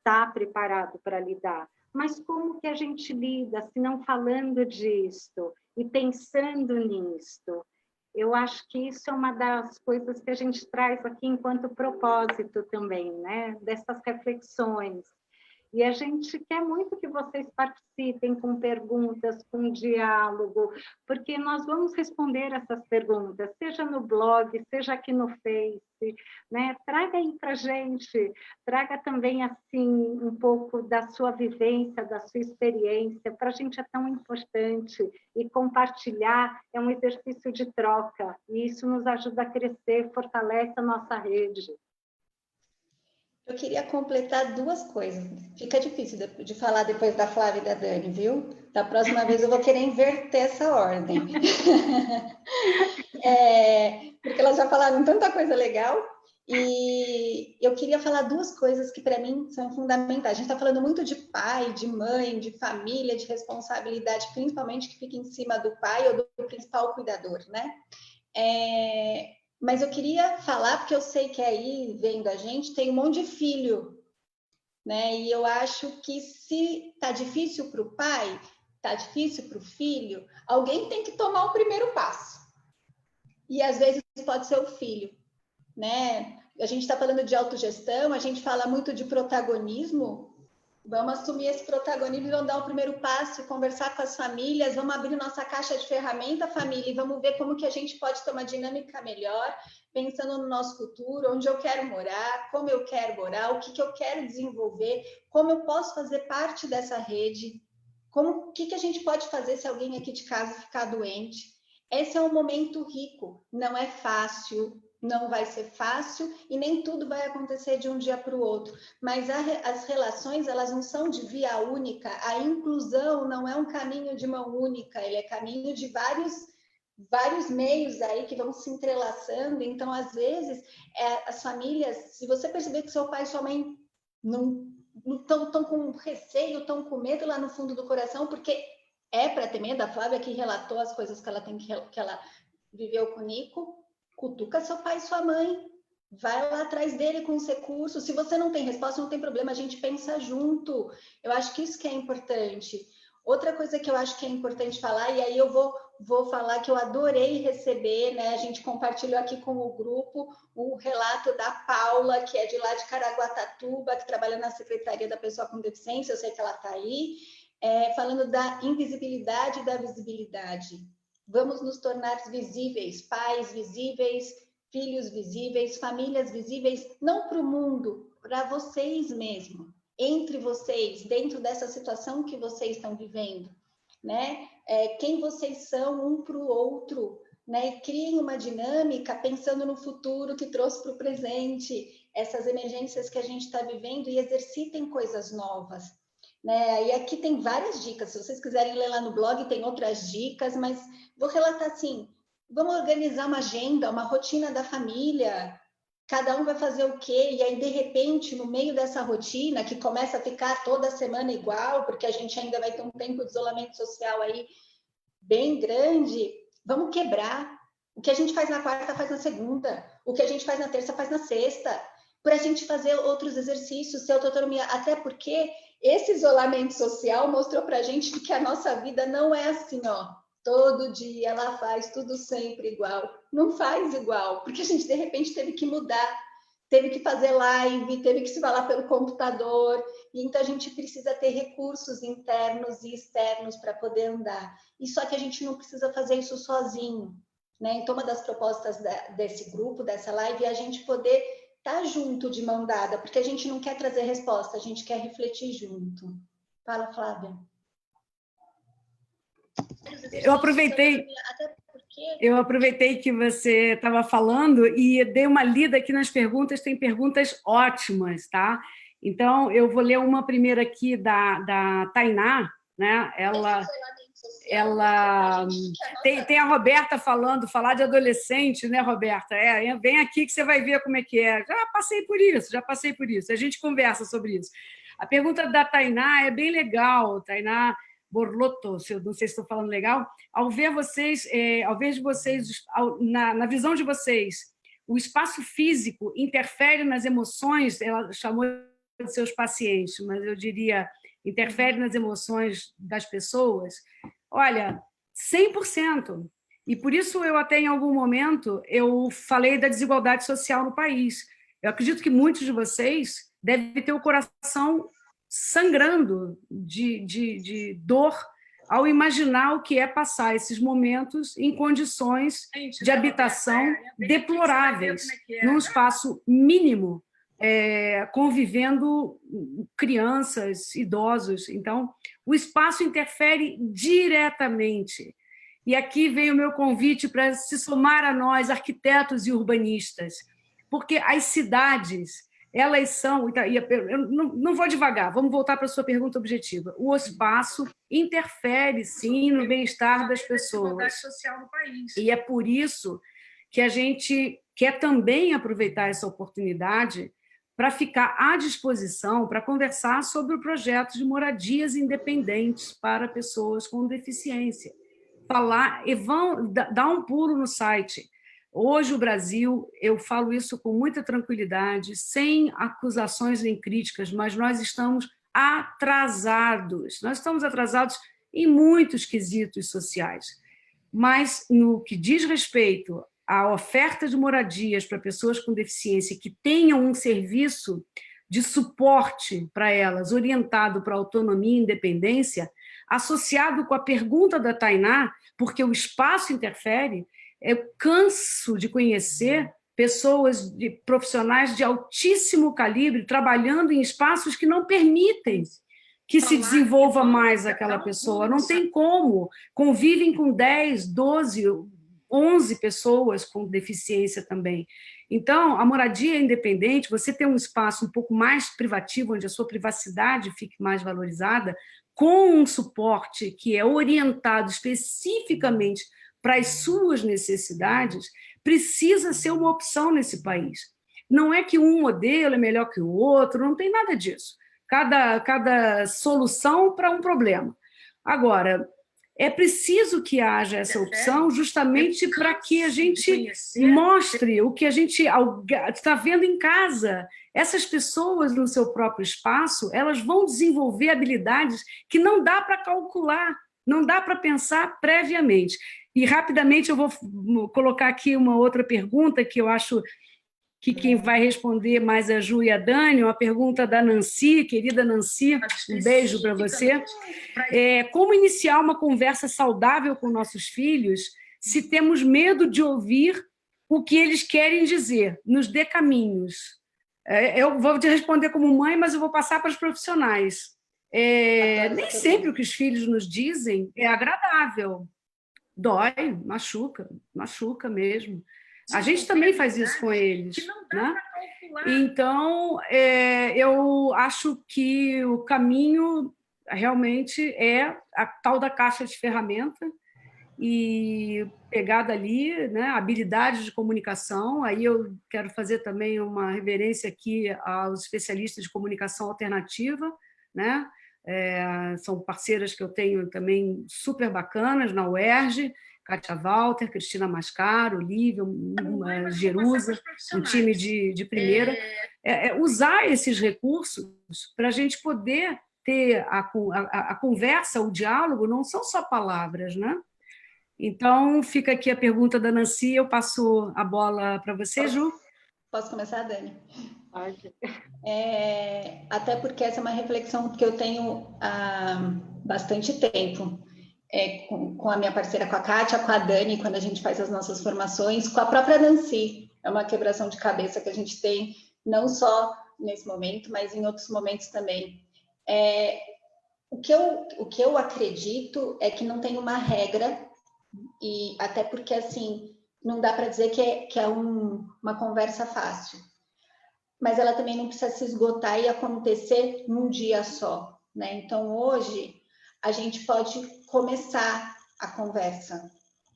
tá preparado para lidar. Mas como que a gente lida se não falando disto e pensando nisto? Eu acho que isso é uma das coisas que a gente traz aqui enquanto propósito também, né? Dessas reflexões. E a gente quer muito que vocês participem com perguntas, com diálogo, porque nós vamos responder essas perguntas, seja no blog, seja aqui no Face, né? Traga aí para a gente, traga também, assim, um pouco da sua vivência, da sua experiência, para a gente é tão importante, e compartilhar é um exercício de troca, e isso nos ajuda a crescer, fortalece a nossa rede. Eu queria completar duas coisas. Fica difícil de falar depois da Flávia e da Dani, viu? Da próxima vez eu vou querer inverter essa ordem. Porque elas já falaram tanta coisa legal. E eu queria falar duas coisas que para mim são fundamentais. A gente está falando muito de pai, de mãe, de família, de responsabilidade, principalmente que fica em cima do pai ou do principal cuidador, né? Mas eu queria falar, porque eu sei que aí, vendo a gente, tem um monte de filho né? E eu acho que se está difícil para o pai, está difícil para o filho, alguém tem que tomar o primeiro passo. E às vezes pode ser o filho, né? A gente está falando de autogestão, a gente fala muito de protagonismo. Vamos assumir esse protagonismo e vamos dar o primeiro passo, conversar com as famílias, vamos abrir nossa caixa de ferramenta, família, e vamos ver como que a gente pode ter uma dinâmica melhor, pensando no nosso futuro, onde eu quero morar, como eu quero morar, o que eu quero desenvolver, como eu posso fazer parte dessa rede, o que a gente pode fazer se alguém aqui de casa ficar doente. Esse é um momento rico, não é fácil, não vai ser fácil e nem tudo vai acontecer de um dia para o outro, mas as relações, elas não são de via única, a inclusão não é um caminho de mão única, ele é caminho de vários meios aí que vão se entrelaçando. Então, às vezes, as famílias, se você perceber que seu pai e sua mãe não estão com receio, estão com medo lá no fundo do coração, porque é para ter medo, a Flávia que relatou as coisas que ela viveu com o Nico, cutuca seu pai e sua mãe, vai lá atrás dele com os recursos. Se você não tem resposta, não tem problema, a gente pensa junto. Eu acho que isso que é importante. Outra coisa que eu acho que é importante falar, e aí eu vou falar que eu adorei receber, né? A gente compartilhou aqui com o grupo o relato da Paula, que é de lá de Caraguatatuba, que trabalha na Secretaria da Pessoa com Deficiência, eu sei que ela está aí, falando da invisibilidade e da visibilidade. Vamos nos tornar visíveis, pais visíveis, filhos visíveis, famílias visíveis, não para o mundo, para vocês mesmo, entre vocês, dentro dessa situação que vocês estão vivendo, né? Quem vocês são um para o outro, né? E criem uma dinâmica pensando no futuro que trouxe para o presente, essas emergências que a gente está vivendo, e exercitem coisas novas. Né? E aqui tem várias dicas, se vocês quiserem ler lá no blog tem outras dicas, mas vou relatar assim, vamos organizar uma agenda, uma rotina da família, cada um vai fazer o quê? E aí, de repente, no meio dessa rotina, que começa a ficar toda semana igual, porque a gente ainda vai ter um tempo de isolamento social aí bem grande, vamos quebrar. O que a gente faz na quarta, faz na segunda. O que a gente faz na terça, faz na sexta. Para a gente fazer outros exercícios, ter autonomia. Até porque esse isolamento social mostrou para a gente que a nossa vida não é assim, ó. Todo dia ela faz tudo sempre igual. Não faz igual, porque a gente, de repente, teve que mudar. Teve que fazer live, teve que se falar pelo computador. E então, a gente precisa ter recursos internos e externos para poder andar. E só que a gente não precisa fazer isso sozinho. Né? Então, uma das propostas desse grupo, dessa live, é a gente poder estar junto de mão dada, porque a gente não quer trazer resposta, a gente quer refletir junto. Fala, Flávia. Eu aproveitei que você estava falando e dei uma lida aqui nas perguntas, tem perguntas ótimas, tá? Então, eu vou ler uma primeira aqui da Tainá, né? Ela tem a Roberta falar de adolescente, né, Roberta? Vem aqui que você vai ver como é que é. Já passei por isso. A gente conversa sobre isso. A pergunta da Tainá é bem legal, Tainá Borlotto, eu não sei se estou falando legal. Ao ver de vocês, na visão de vocês, o espaço físico interfere nas emoções, ela chamou de seus pacientes, mas eu diria interfere nas emoções das pessoas. Olha, 100%. E por isso eu até em algum momento eu falei da desigualdade social no país. Eu acredito que muitos de vocês devem ter o coração sangrando de dor ao imaginar o que é passar esses momentos em condições de habitação deploráveis, num espaço mínimo, convivendo crianças, idosos. Então, o espaço interfere diretamente. E aqui vem o meu convite para se somar a nós, arquitetos e urbanistas, porque as cidades, elas são... Eu não vou devagar, vamos voltar para a sua pergunta objetiva. O espaço interfere, sim, no bem-estar das pessoas. E é por isso que a gente quer também aproveitar essa oportunidade para ficar à disposição para conversar sobre o projeto de moradias independentes para pessoas com deficiência. Dá um pulo no site. Hoje, o Brasil, eu falo isso com muita tranquilidade, sem acusações nem críticas, mas nós estamos atrasados. Nós estamos atrasados em muitos quesitos sociais. Mas, no que diz respeito à oferta de moradias para pessoas com deficiência que tenham um serviço de suporte para elas, orientado para autonomia e independência, associado com a pergunta da Tainá, porque o espaço interfere, eu canso de conhecer pessoas, profissionais de altíssimo calibre, trabalhando em espaços que não permitem que se desenvolva mais aquela pessoa. Não tem como. Convivem com 10, 12, 11 pessoas com deficiência também. Então, a moradia independente, você ter um espaço um pouco mais privativo, onde a sua privacidade fique mais valorizada, com um suporte que é orientado especificamente para as suas necessidades, precisa ser uma opção nesse país. Não é que um modelo é melhor que o outro, não tem nada disso. Cada solução para um problema. Agora, é preciso que haja essa opção justamente para que a gente mostre o que a gente está vendo em casa. Essas pessoas, no seu próprio espaço, elas vão desenvolver habilidades que não dá para calcular, não dá para pensar previamente. E, rapidamente, eu vou colocar aqui uma outra pergunta que eu acho que quem vai responder mais é a Ju e a Dani, uma pergunta da Nancy, querida Nancy, um beijo para você. Como iniciar uma conversa saudável com nossos filhos se temos medo de ouvir o que eles querem dizer? Nos dê caminhos. Eu vou te responder como mãe, mas eu vou passar para os profissionais. Nem sempre o que os filhos nos dizem é agradável. Dói, machuca mesmo. A gente também faz isso com eles, né? Então, eu acho que o caminho realmente é a tal da caixa de ferramenta e pegar dali, né, habilidades de comunicação. Aí eu quero fazer também uma reverência aqui aos especialistas de comunicação alternativa, né? São parceiras que eu tenho também super bacanas na UERJ, Kátia Walter, Cristina Mascaro, Olívia, Jerusa, um time de primeira. Usar esses recursos para a gente poder ter a conversa, o diálogo, não são só palavras, né? Então, fica aqui a pergunta da Nancy, eu passo a bola para você, Ju. Posso começar, Dani? Pode. Até porque essa é uma reflexão que eu tenho há bastante tempo. Com a minha parceira, com a Kátia, com a Dani, quando a gente faz as nossas formações, com a própria Nancy. É uma quebração de cabeça que a gente tem, não só nesse momento, mas em outros momentos também. O que eu acredito é que não tem uma regra, e até porque, assim, não dá para dizer que é uma conversa fácil. Mas ela também não precisa se esgotar e acontecer num dia só, né? Então, hoje, a gente pode começar a conversa.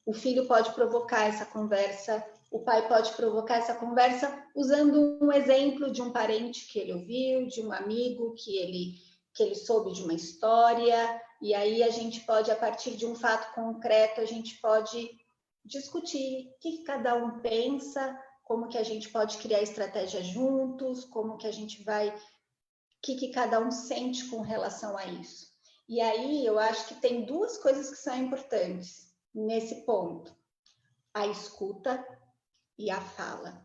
O filho pode provocar essa conversa, o pai pode provocar essa conversa usando um exemplo de um parente que ele ouviu, de um amigo que ele soube de uma história, e aí a gente pode, a partir de um fato concreto, a gente pode discutir o que cada um pensa, como que a gente pode criar estratégia juntos, como que a gente vai, o que cada um sente com relação a isso. E aí eu acho que tem duas coisas que são importantes nesse ponto: a escuta e a fala,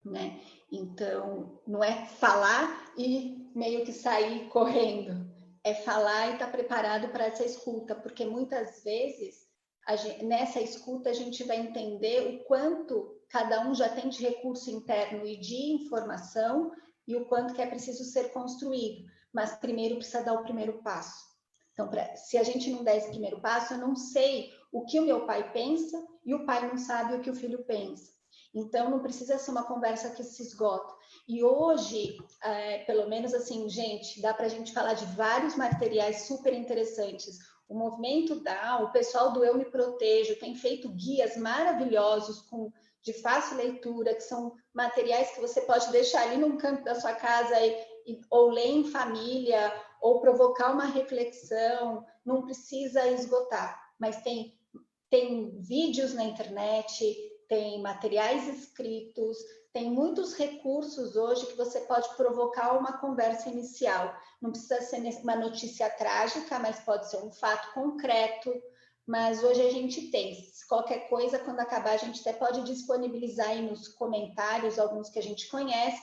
né? Então, não é falar e meio que sair correndo, é falar e estar preparado para essa escuta, porque muitas vezes nessa escuta a gente vai entender o quanto cada um já tem de recurso interno e de informação e o quanto que é preciso ser construído. Mas primeiro precisa dar o primeiro passo. Então, se a gente não der esse primeiro passo, eu não sei o que o meu pai pensa e o pai não sabe o que o filho pensa. Então, não precisa ser uma conversa que se esgota. E hoje, pelo menos assim, gente, dá para a gente falar de vários materiais super interessantes. O movimento Down, o pessoal do Eu Me Protejo, tem feito guias maravilhosos de fácil leitura, que são materiais que você pode deixar ali num canto da sua casa ou ler em família, ou provocar uma reflexão, não precisa esgotar, mas tem vídeos na internet, tem materiais escritos, tem muitos recursos hoje que você pode provocar uma conversa inicial. Não precisa ser uma notícia trágica, mas pode ser um fato concreto. Mas hoje a gente tem. Qualquer coisa, quando acabar, a gente até pode disponibilizar aí nos comentários, alguns que a gente conhece.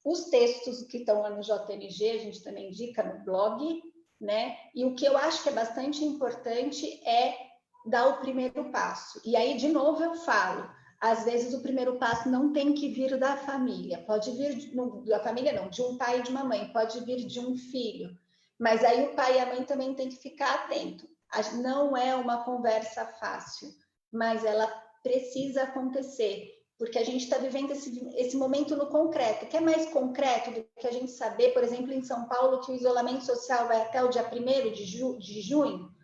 Os textos que estão lá no JMG, a gente também indica no blog, né? E o que eu acho que é bastante importante é dar o primeiro passo. E aí, de novo, eu falo, às vezes o primeiro passo não tem que vir da família, pode vir da família não, de um pai e de uma mãe, pode vir de um filho, mas aí o pai e a mãe também tem que ficar atento. Não é uma conversa fácil, mas ela precisa acontecer, porque a gente está vivendo esse momento no concreto, que é mais concreto do que a gente saber, por exemplo, em São Paulo, que o isolamento social vai até o dia 1º de junho.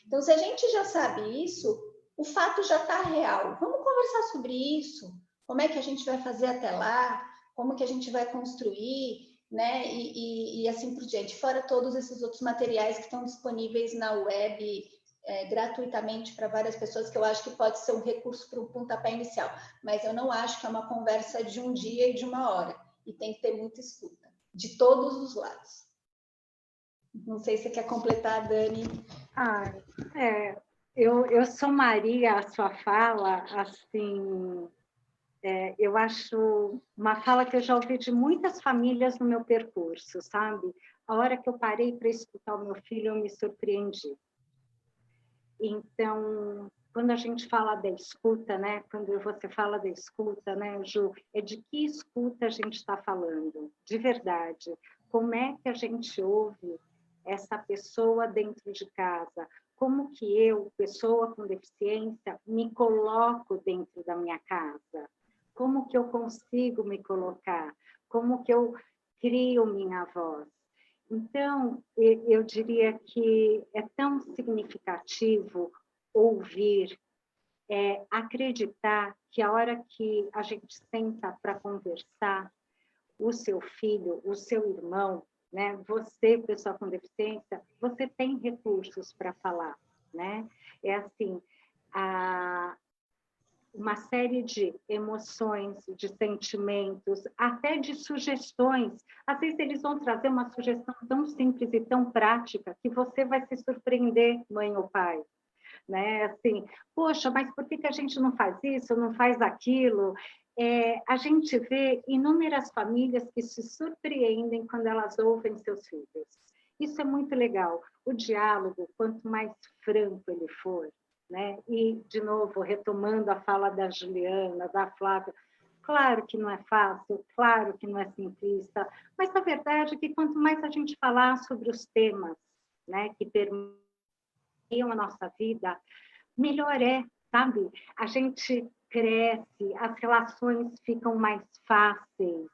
Então, se a gente já sabe isso, o fato já está real. Vamos conversar sobre isso. Como é que a gente vai fazer até lá? Como que a gente vai construir? Né? E assim por diante. Fora todos esses outros materiais que estão disponíveis na web gratuitamente para várias pessoas, que eu acho que pode ser um recurso para um pontapé inicial. Mas eu não acho que é uma conversa de um dia e de uma hora. E tem que ter muita escuta, de todos os lados. Não sei se você quer completar, Dani. Eu somaria a sua fala, assim, eu acho uma fala que eu já ouvi de muitas famílias no meu percurso, sabe? A hora que eu parei para escutar o meu filho, eu me surpreendi. Então, quando a gente fala da escuta, né? Quando você fala da escuta, né, Ju? É de que escuta a gente está falando, de verdade. Como é que a gente ouve essa pessoa dentro de casa? Como que eu, pessoa com deficiência, me coloco dentro da minha casa? Como que eu consigo me colocar? Como que eu crio minha voz? Então, eu diria que é tão significativo ouvir, acreditar que a hora que a gente senta para conversar, o seu filho, o seu irmão, né? Você, pessoa com deficiência, você tem recursos para falar, né? É assim, uma série de emoções, de sentimentos, até de sugestões. Às vezes eles vão trazer uma sugestão tão simples e tão prática que você vai se surpreender, mãe ou pai. Né? Assim, poxa, mas por que a gente não faz isso, não faz aquilo? A gente vê inúmeras famílias que se surpreendem quando elas ouvem seus filhos. Isso é muito legal. O diálogo, quanto mais franco ele for, né? E, de novo, retomando a fala da Juliana, da Flávia, claro que não é fácil, claro que não é simplista, mas a verdade é que quanto mais a gente falar sobre os temas, né, que permeiam a nossa vida, melhor é, sabe? A gente cresce, as relações ficam mais fáceis,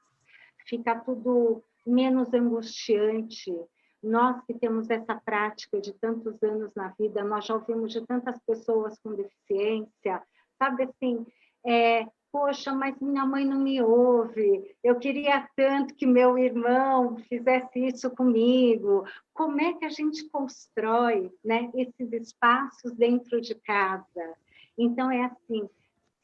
fica tudo menos angustiante. Nós que temos essa prática de tantos anos na vida, nós já ouvimos de tantas pessoas com deficiência, sabe assim, poxa, mas minha mãe não me ouve, eu queria tanto que meu irmão fizesse isso comigo. Como é que a gente constrói, né, esses espaços dentro de casa? Então, é assim,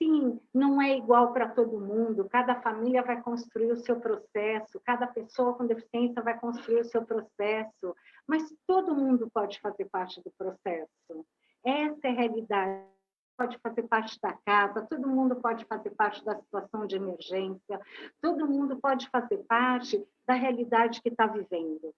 sim, não é igual para todo mundo, cada família vai construir o seu processo, cada pessoa com deficiência vai construir o seu processo, mas todo mundo pode fazer parte do processo. Essa é a realidade. Pode fazer parte da casa, todo mundo pode fazer parte da situação de emergência, todo mundo pode fazer parte da realidade que está vivendo.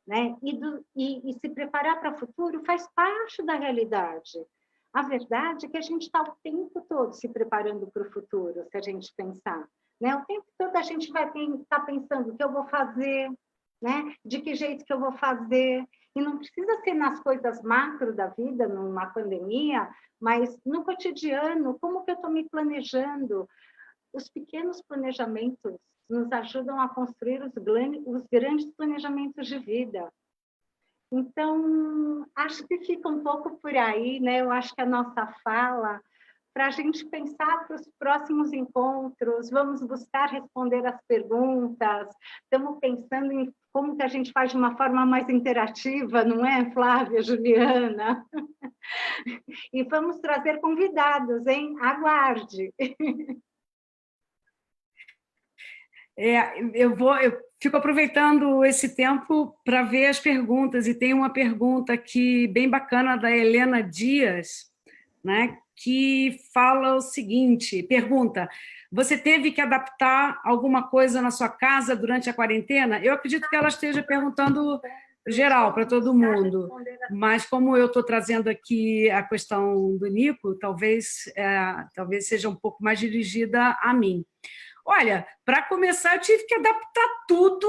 Né? E se preparar para o futuro faz parte da realidade. A verdade é que a gente está o tempo todo se preparando para o futuro, se a gente pensar. Né? O tempo todo a gente vai estar pensando o que eu vou fazer, né? De que jeito que eu vou fazer. E não precisa ser nas coisas macro da vida, numa pandemia, mas no cotidiano, como que eu estou me planejando? Os pequenos planejamentos nos ajudam a construir os grandes planejamentos de vida. Então, acho que fica um pouco por aí, né? Eu acho que a nossa fala para a gente pensar para os próximos encontros, vamos buscar responder as perguntas, estamos pensando em como que a gente faz de uma forma mais interativa, não é, Flávia, Juliana? E vamos trazer convidados, hein? Aguarde! Eu fico aproveitando esse tempo para ver as perguntas, e tem uma pergunta aqui bem bacana da Helena Dias, né, que fala o seguinte, pergunta: você teve que adaptar alguma coisa na sua casa durante a quarentena? Eu acredito que ela esteja perguntando geral, para todo mundo, mas como eu estou trazendo aqui a questão do Nico, talvez seja um pouco mais dirigida a mim. Olha, para começar, eu tive que adaptar tudo,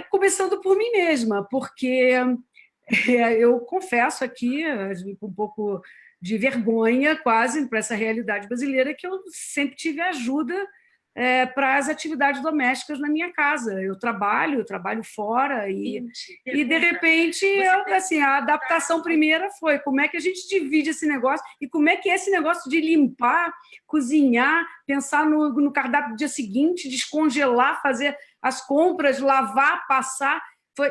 começando por mim mesma, porque eu confesso aqui, com um pouco de vergonha, quase, para essa realidade brasileira, que eu sempre tive ajuda para as atividades domésticas na minha casa. Eu trabalho fora e de repente, assim, a adaptação primeira foi como é que a gente divide esse negócio e como é que é esse negócio de limpar, cozinhar, pensar no cardápio do dia seguinte, descongelar, fazer as compras, lavar, passar.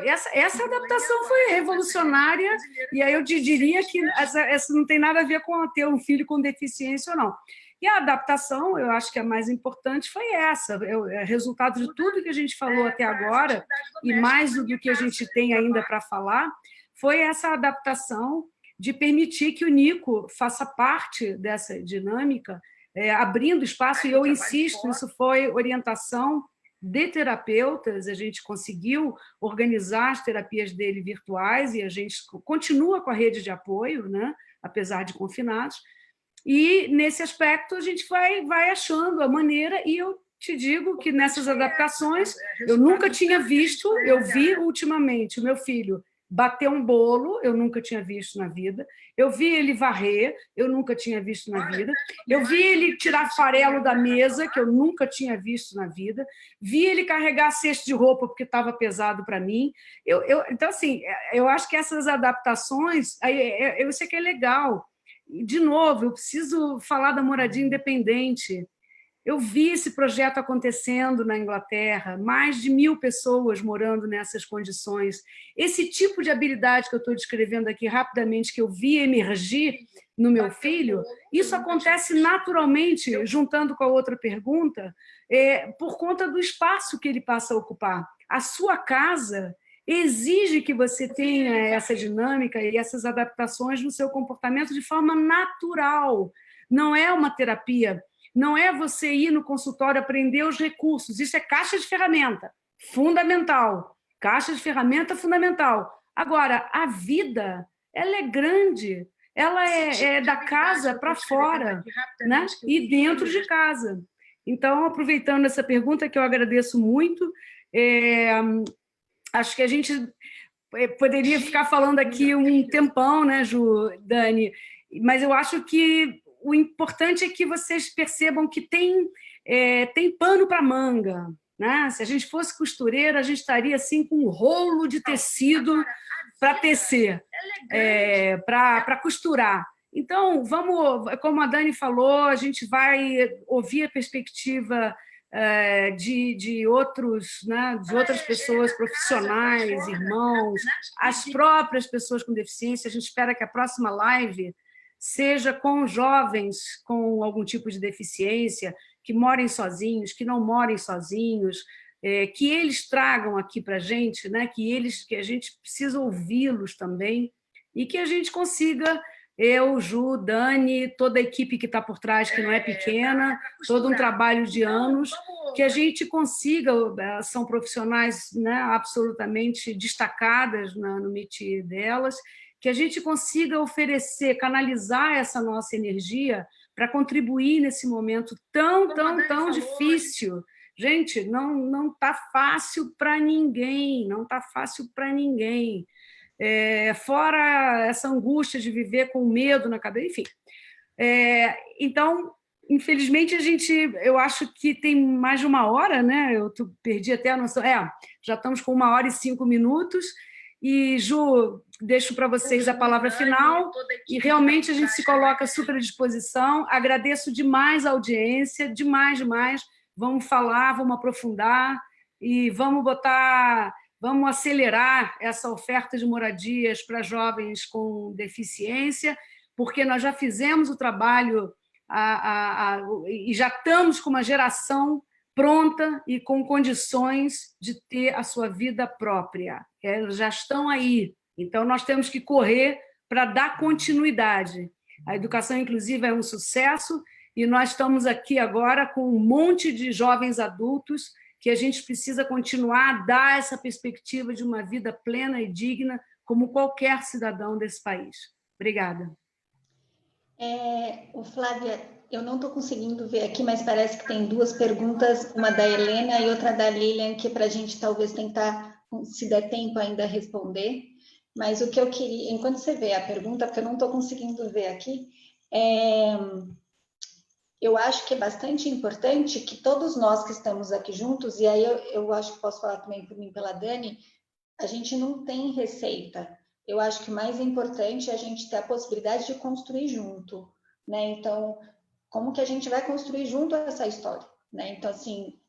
Essa adaptação foi revolucionária, e aí eu te diria que essa não tem nada a ver com ter um filho com deficiência ou não. E a adaptação, eu acho que a mais importante foi essa, resultado de tudo que a gente falou até agora, e mais do que a gente tem ainda para falar, foi essa adaptação de permitir que o Nico faça parte dessa dinâmica, abrindo espaço, e eu insisto, isso foi orientação de terapeutas, a gente conseguiu organizar as terapias dele virtuais, e a gente continua com a rede de apoio, né, apesar de confinados. E, nesse aspecto, a gente vai achando a maneira, e eu te digo que nessas adaptações eu nunca tinha visto, eu vi ultimamente o meu filho bater um bolo, eu nunca tinha visto na vida, eu vi ele varrer, eu nunca tinha visto na vida, eu vi ele tirar farelo da mesa, que eu nunca tinha visto na vida, vi ele carregar cesto de roupa porque estava pesado para mim. Então, assim, eu acho que essas adaptações, eu sei que é legal. De novo, eu preciso falar da moradia independente. Eu vi esse projeto acontecendo na Inglaterra, mais de 1.000 pessoas morando nessas condições. Esse tipo de habilidade que eu estou descrevendo aqui rapidamente, que eu vi emergir no meu filho, isso acontece naturalmente, juntando com a outra pergunta, por conta do espaço que ele passa a ocupar. A sua casa exige que você tenha essa dinâmica e essas adaptações no seu comportamento de forma natural. Não é uma terapia, não é você ir no consultório aprender os recursos. Isso é caixa de ferramenta, fundamental. Caixa de ferramenta fundamental. Agora, a vida, ela é grande, ela é da casa para fora, né? E dentro de casa. Então, aproveitando essa pergunta, que eu agradeço muito, acho que a gente poderia ficar falando aqui um tempão, né, Ju, Dani? Mas eu acho que o importante é que vocês percebam que tem pano para manga, né? Se a gente fosse costureira, a gente estaria assim com um rolo de tecido para tecer, para costurar. Então, vamos, como a Dani falou, a gente vai ouvir a perspectiva de outros, né, de outras pessoas profissionais, irmãos, as próprias pessoas com deficiência. A gente espera que a próxima live seja com jovens com algum tipo de deficiência, que morem sozinhos, que não morem sozinhos, que eles tragam aqui para a gente, né, que a gente precisa ouvi-los também, e que a gente consiga, eu, Ju, Dani, toda a equipe que está por trás, que não é pequena, todo um trabalho de anos, que a gente consiga, são profissionais, né, absolutamente destacadas no métier delas, que a gente consiga oferecer, canalizar essa nossa energia para contribuir nesse momento tão difícil. Gente, não está fácil para ninguém, não está fácil para ninguém. Fora essa angústia de viver com medo na cabeça, enfim. Então, infelizmente, eu acho que tem mais de 1 hora, né? Eu perdi até a noção. Já estamos com 1 hora e 5 minutos, E, Ju, deixo para vocês a palavra final e realmente a gente se coloca super à disposição. Agradeço demais a audiência, demais, demais. Vamos falar, vamos aprofundar e vamos acelerar essa oferta de moradias para jovens com deficiência, porque nós já fizemos o trabalho e já estamos com uma geração pronta e com condições de ter a sua vida própria. Elas já estão aí. Então, nós temos que correr para dar continuidade. A educação inclusiva é um sucesso e nós estamos aqui agora com um monte de jovens adultos que a gente precisa continuar a dar essa perspectiva de uma vida plena e digna como qualquer cidadão desse país. Obrigada. Flávia, eu não estou conseguindo ver aqui, mas parece que tem duas perguntas, uma da Helena e outra da Lilian, que para a gente talvez tentar, se der tempo ainda, responder. Mas o que eu queria, enquanto você vê a pergunta, porque eu não estou conseguindo ver aqui, eu acho que é bastante importante que todos nós que estamos aqui juntos, e aí eu acho que posso falar também por mim, pela Dani, a gente não tem receita. Eu acho que o mais importante é a gente ter a possibilidade de construir junto, né? Então, como que a gente vai construir junto essa história, né? Então, assim,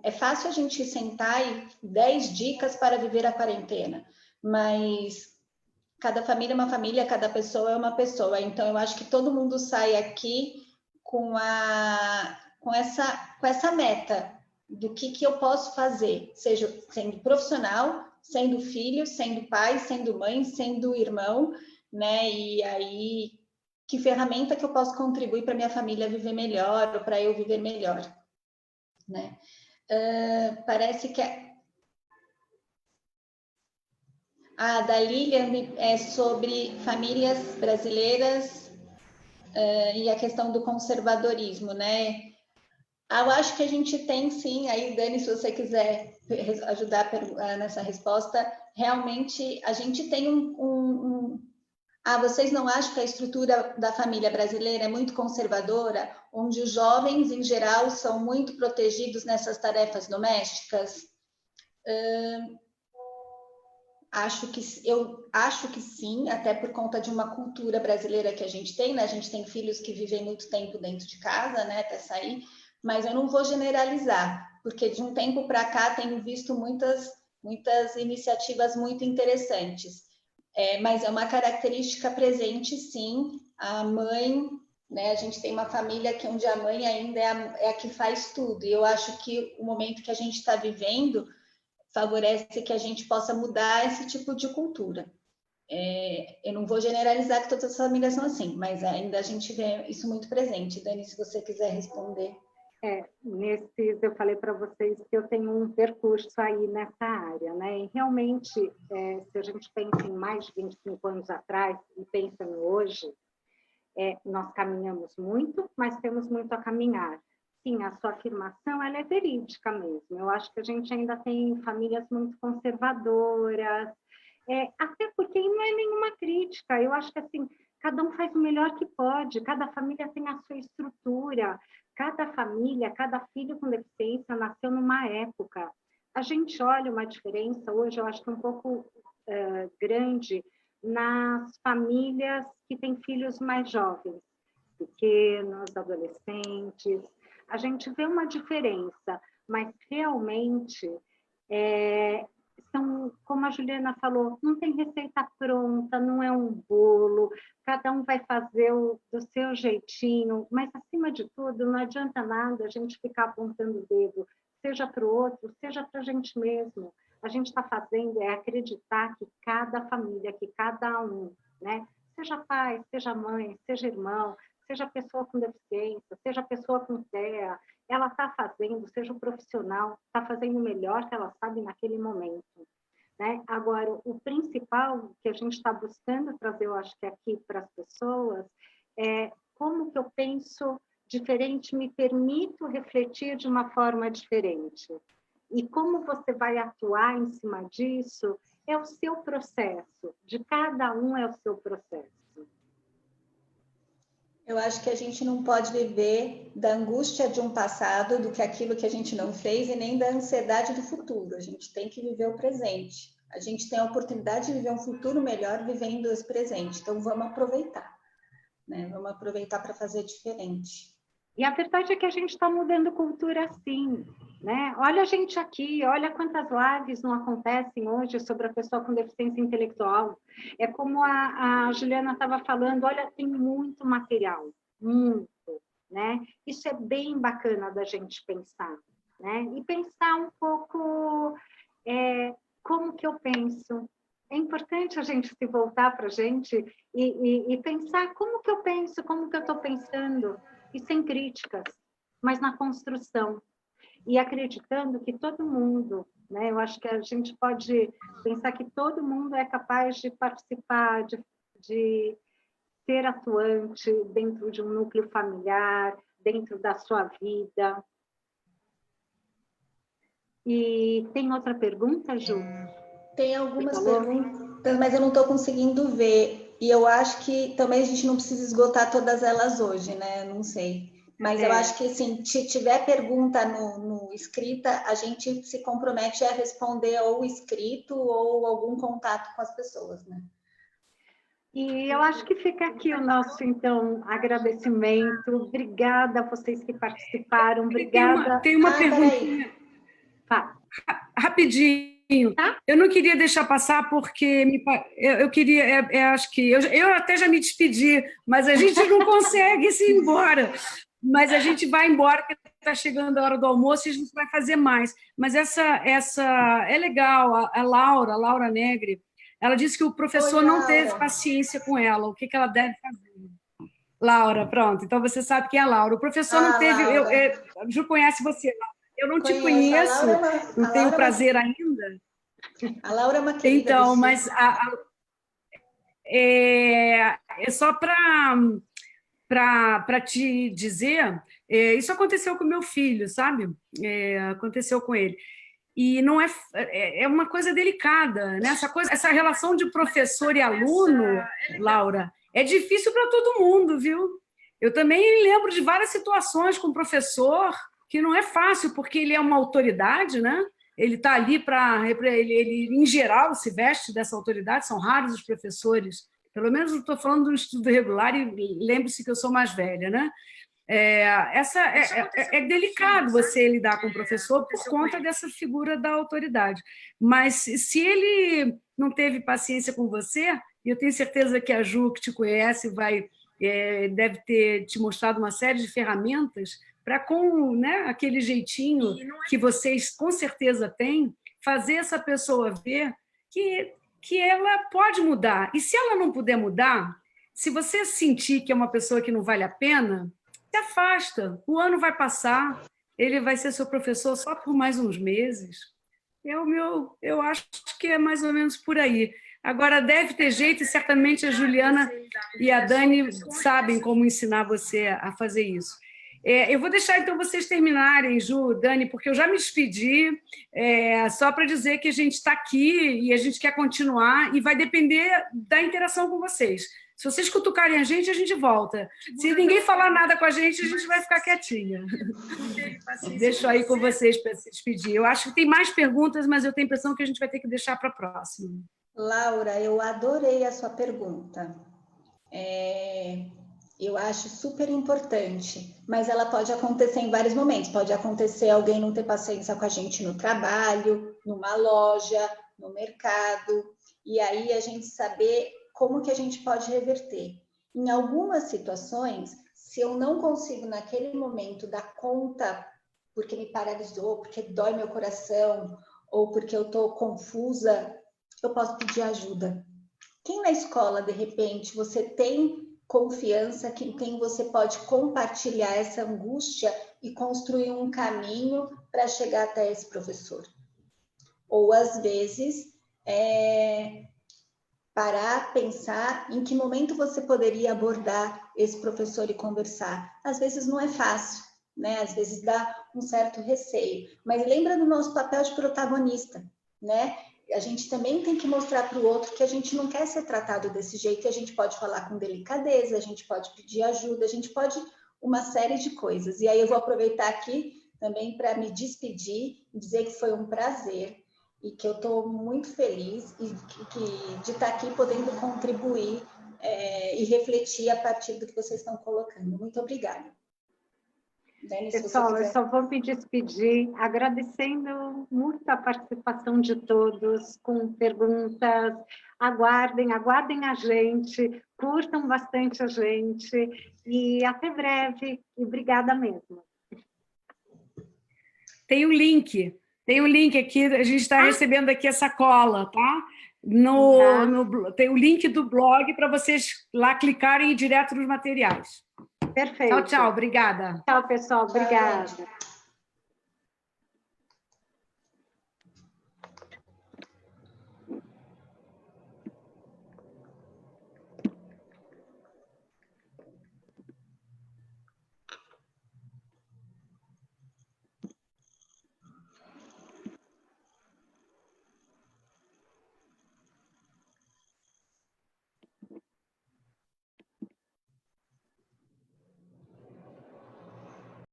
é fácil a gente sentar e 10 dicas para viver a quarentena, mas cada família é uma família, cada pessoa é uma pessoa. Então, eu acho que todo mundo sai aqui com essa meta do que eu posso fazer, seja sendo profissional, sendo filho, sendo pai, sendo mãe, sendo irmão, né? E aí, que ferramenta que eu posso contribuir para minha família viver melhor, ou para eu viver melhor, né? Parece que a da Lilian é sobre famílias brasileiras e a questão do conservadorismo, né? Eu acho que a gente tem sim, aí Dani, se você quiser ajudar nessa resposta, realmente a gente tem vocês não acham que a estrutura da família brasileira é muito conservadora, onde os jovens, em geral, são muito protegidos nessas tarefas domésticas? Eu acho que sim, até por conta de uma cultura brasileira que a gente tem, né? A gente tem filhos que vivem muito tempo dentro de casa, né, até sair, mas eu não vou generalizar, porque de um tempo para cá tenho visto muitas iniciativas muito interessantes. Mas é uma característica presente, sim, a mãe, né? A gente tem uma família onde a mãe ainda é a que faz tudo, e eu acho que o momento que a gente está vivendo favorece que a gente possa mudar esse tipo de cultura. Eu não vou generalizar que todas as famílias são assim, mas ainda a gente vê isso muito presente. Dani, se você quiser responder. Eu falei para vocês que eu tenho um percurso aí nessa área, né? E realmente, se a gente pensa em mais de 25 anos atrás e pensa no hoje, nós caminhamos muito, mas temos muito a caminhar. Sim, a sua afirmação, ela é verídica mesmo. Eu acho que a gente ainda tem famílias muito conservadoras, até porque não é nenhuma crítica. Eu acho que, assim, cada um faz o melhor que pode, cada família tem a sua estrutura, cada família, cada filho com deficiência nasceu numa época. A gente olha uma diferença hoje, eu acho que um pouco grande, nas famílias que têm filhos mais jovens, pequenos, adolescentes. A gente vê uma diferença, mas realmente são, como a Juliana falou, não tem receita pronta, não é um bolo, cada um vai fazer do seu jeitinho, mas acima de tudo, não adianta nada a gente ficar apontando o dedo, seja para o outro, seja para a gente mesmo. A gente está fazendo acreditar que cada família, que cada um, né? Seja pai, seja mãe, seja irmão, seja pessoa com deficiência, seja pessoa com TEA, ela está fazendo, seja um profissional, está fazendo o melhor que ela sabe naquele momento, né? Agora, o principal que a gente está buscando trazer, eu acho que aqui para as pessoas, é como que eu penso diferente, me permito refletir de uma forma diferente. E como você vai atuar em cima disso é o seu processo, de cada um é o seu processo. Eu acho que a gente não pode viver da angústia de um passado, do que aquilo que a gente não fez, e nem da ansiedade do futuro. A gente tem que viver o presente. A gente tem a oportunidade de viver um futuro melhor vivendo esse presente. Então, vamos aproveitar, né? Vamos aproveitar para fazer diferente. E a verdade é que a gente está mudando cultura assim, né? Olha a gente aqui, olha quantas lives não acontecem hoje sobre a pessoa com deficiência intelectual. É como a Juliana estava falando, olha, tem muito material, muito, né? Isso é bem bacana da gente pensar, né? E pensar um pouco como que eu penso. É importante a gente se voltar para a gente e pensar como que eu penso, como que eu estou pensando, e sem críticas, mas na construção. E acreditando que todo mundo, né? Eu acho que a gente pode pensar que todo mundo é capaz de participar, de ser atuante dentro de um núcleo familiar, dentro da sua vida. E tem outra pergunta, Ju? Tem algumas perguntas, mas eu não estou conseguindo ver. E eu acho que também a gente não precisa esgotar todas elas hoje, né? Não sei. Mas eu acho que, assim, se tiver pergunta no escrita, a gente se compromete a responder ou escrito ou algum contato com as pessoas, né? E eu acho que fica aqui o nosso, então, agradecimento. Obrigada a vocês que participaram. Obrigada. Tem uma perguntinha. Rapidinho. Tá? Eu não queria deixar passar porque eu queria, acho que eu até já me despedi, mas a gente não consegue se ir embora. Mas a gente vai embora, porque está chegando a hora do almoço e a gente vai fazer mais. Mas essa é legal. A Laura Negri, ela disse que o professor não teve paciência com ela. O que ela deve fazer? Laura, pronto. Então você sabe quem é a Laura. O professor não teve. A Ju conhece você, Laura. Eu não te conheço, não tenho prazer ainda. A Laura é uma querida. Então, mas é só para te dizer, isso aconteceu com meu filho, sabe? Aconteceu com ele. E não é uma coisa delicada, né? Essa relação de professor e aluno, Laura, é difícil para todo mundo, viu? Eu também lembro de várias situações com o professor que não é fácil, porque ele é uma autoridade, né? Ele está ali ele, em geral, se veste dessa autoridade, são raros os professores, pelo menos eu estou falando do estudo regular, e lembre-se que eu sou mais velha, né? É delicado você lidar com o professor por conta dessa figura da autoridade, mas se ele não teve paciência com você, e eu tenho certeza que a Ju, que te conhece, deve ter te mostrado uma série de ferramentas para, com, né, aquele jeitinho que vocês com certeza têm, fazer essa pessoa ver que ela pode mudar. E se ela não puder mudar, se você sentir que é uma pessoa que não vale a pena, se afasta. O ano vai passar, ele vai ser seu professor só por mais uns meses. Eu acho que é mais ou menos por aí. Agora, deve ter jeito, e certamente a Juliana e a Dani sabem como ensinar você a fazer isso. Eu vou deixar, então, vocês terminarem, Ju, Dani, porque eu já me despedi, só para dizer que a gente está aqui e a gente quer continuar, e vai depender da interação com vocês. Se vocês cutucarem a gente volta. Se ninguém falar nada com a gente vai ficar quietinha. Deixo aí com vocês para se despedir. Eu acho que tem mais perguntas, mas eu tenho a impressão que a gente vai ter que deixar para a próxima. Laura, eu adorei a sua pergunta. Eu acho super importante, mas ela pode acontecer em vários momentos. Pode acontecer alguém não ter paciência com a gente no trabalho, numa loja, no mercado, e aí a gente saber como que a gente pode reverter. Em algumas situações, se eu não consigo naquele momento dar conta, porque me paralisou, porque dói meu coração, ou porque eu estou confusa, eu posso pedir ajuda. Quem na escola, de repente, você tem confiança em quem você pode compartilhar essa angústia e construir um caminho para chegar até esse professor? Ou, às vezes, parar, pensar em que momento você poderia abordar esse professor e conversar. Às vezes não é fácil, né? Às vezes dá um certo receio. Mas lembra do nosso papel de protagonista, né? A gente também tem que mostrar para o outro que a gente não quer ser tratado desse jeito, e a gente pode falar com delicadeza, a gente pode pedir ajuda, a gente pode uma série de coisas. E aí eu vou aproveitar aqui também para me despedir e dizer que foi um prazer. e que eu estou muito feliz de estar aqui podendo contribuir e refletir a partir do que vocês estão colocando. Muito obrigada. Dani, pessoal, eu só vou me despedir agradecendo muito a participação de todos, com perguntas. Aguardem a gente, curtam bastante a gente e até breve. E obrigada mesmo. Tem um link aqui, a gente está recebendo aqui essa cola, tá? Tem o link do blog para vocês lá clicarem direto nos materiais. Perfeito. Tchau, obrigada. Tchau, pessoal, obrigada.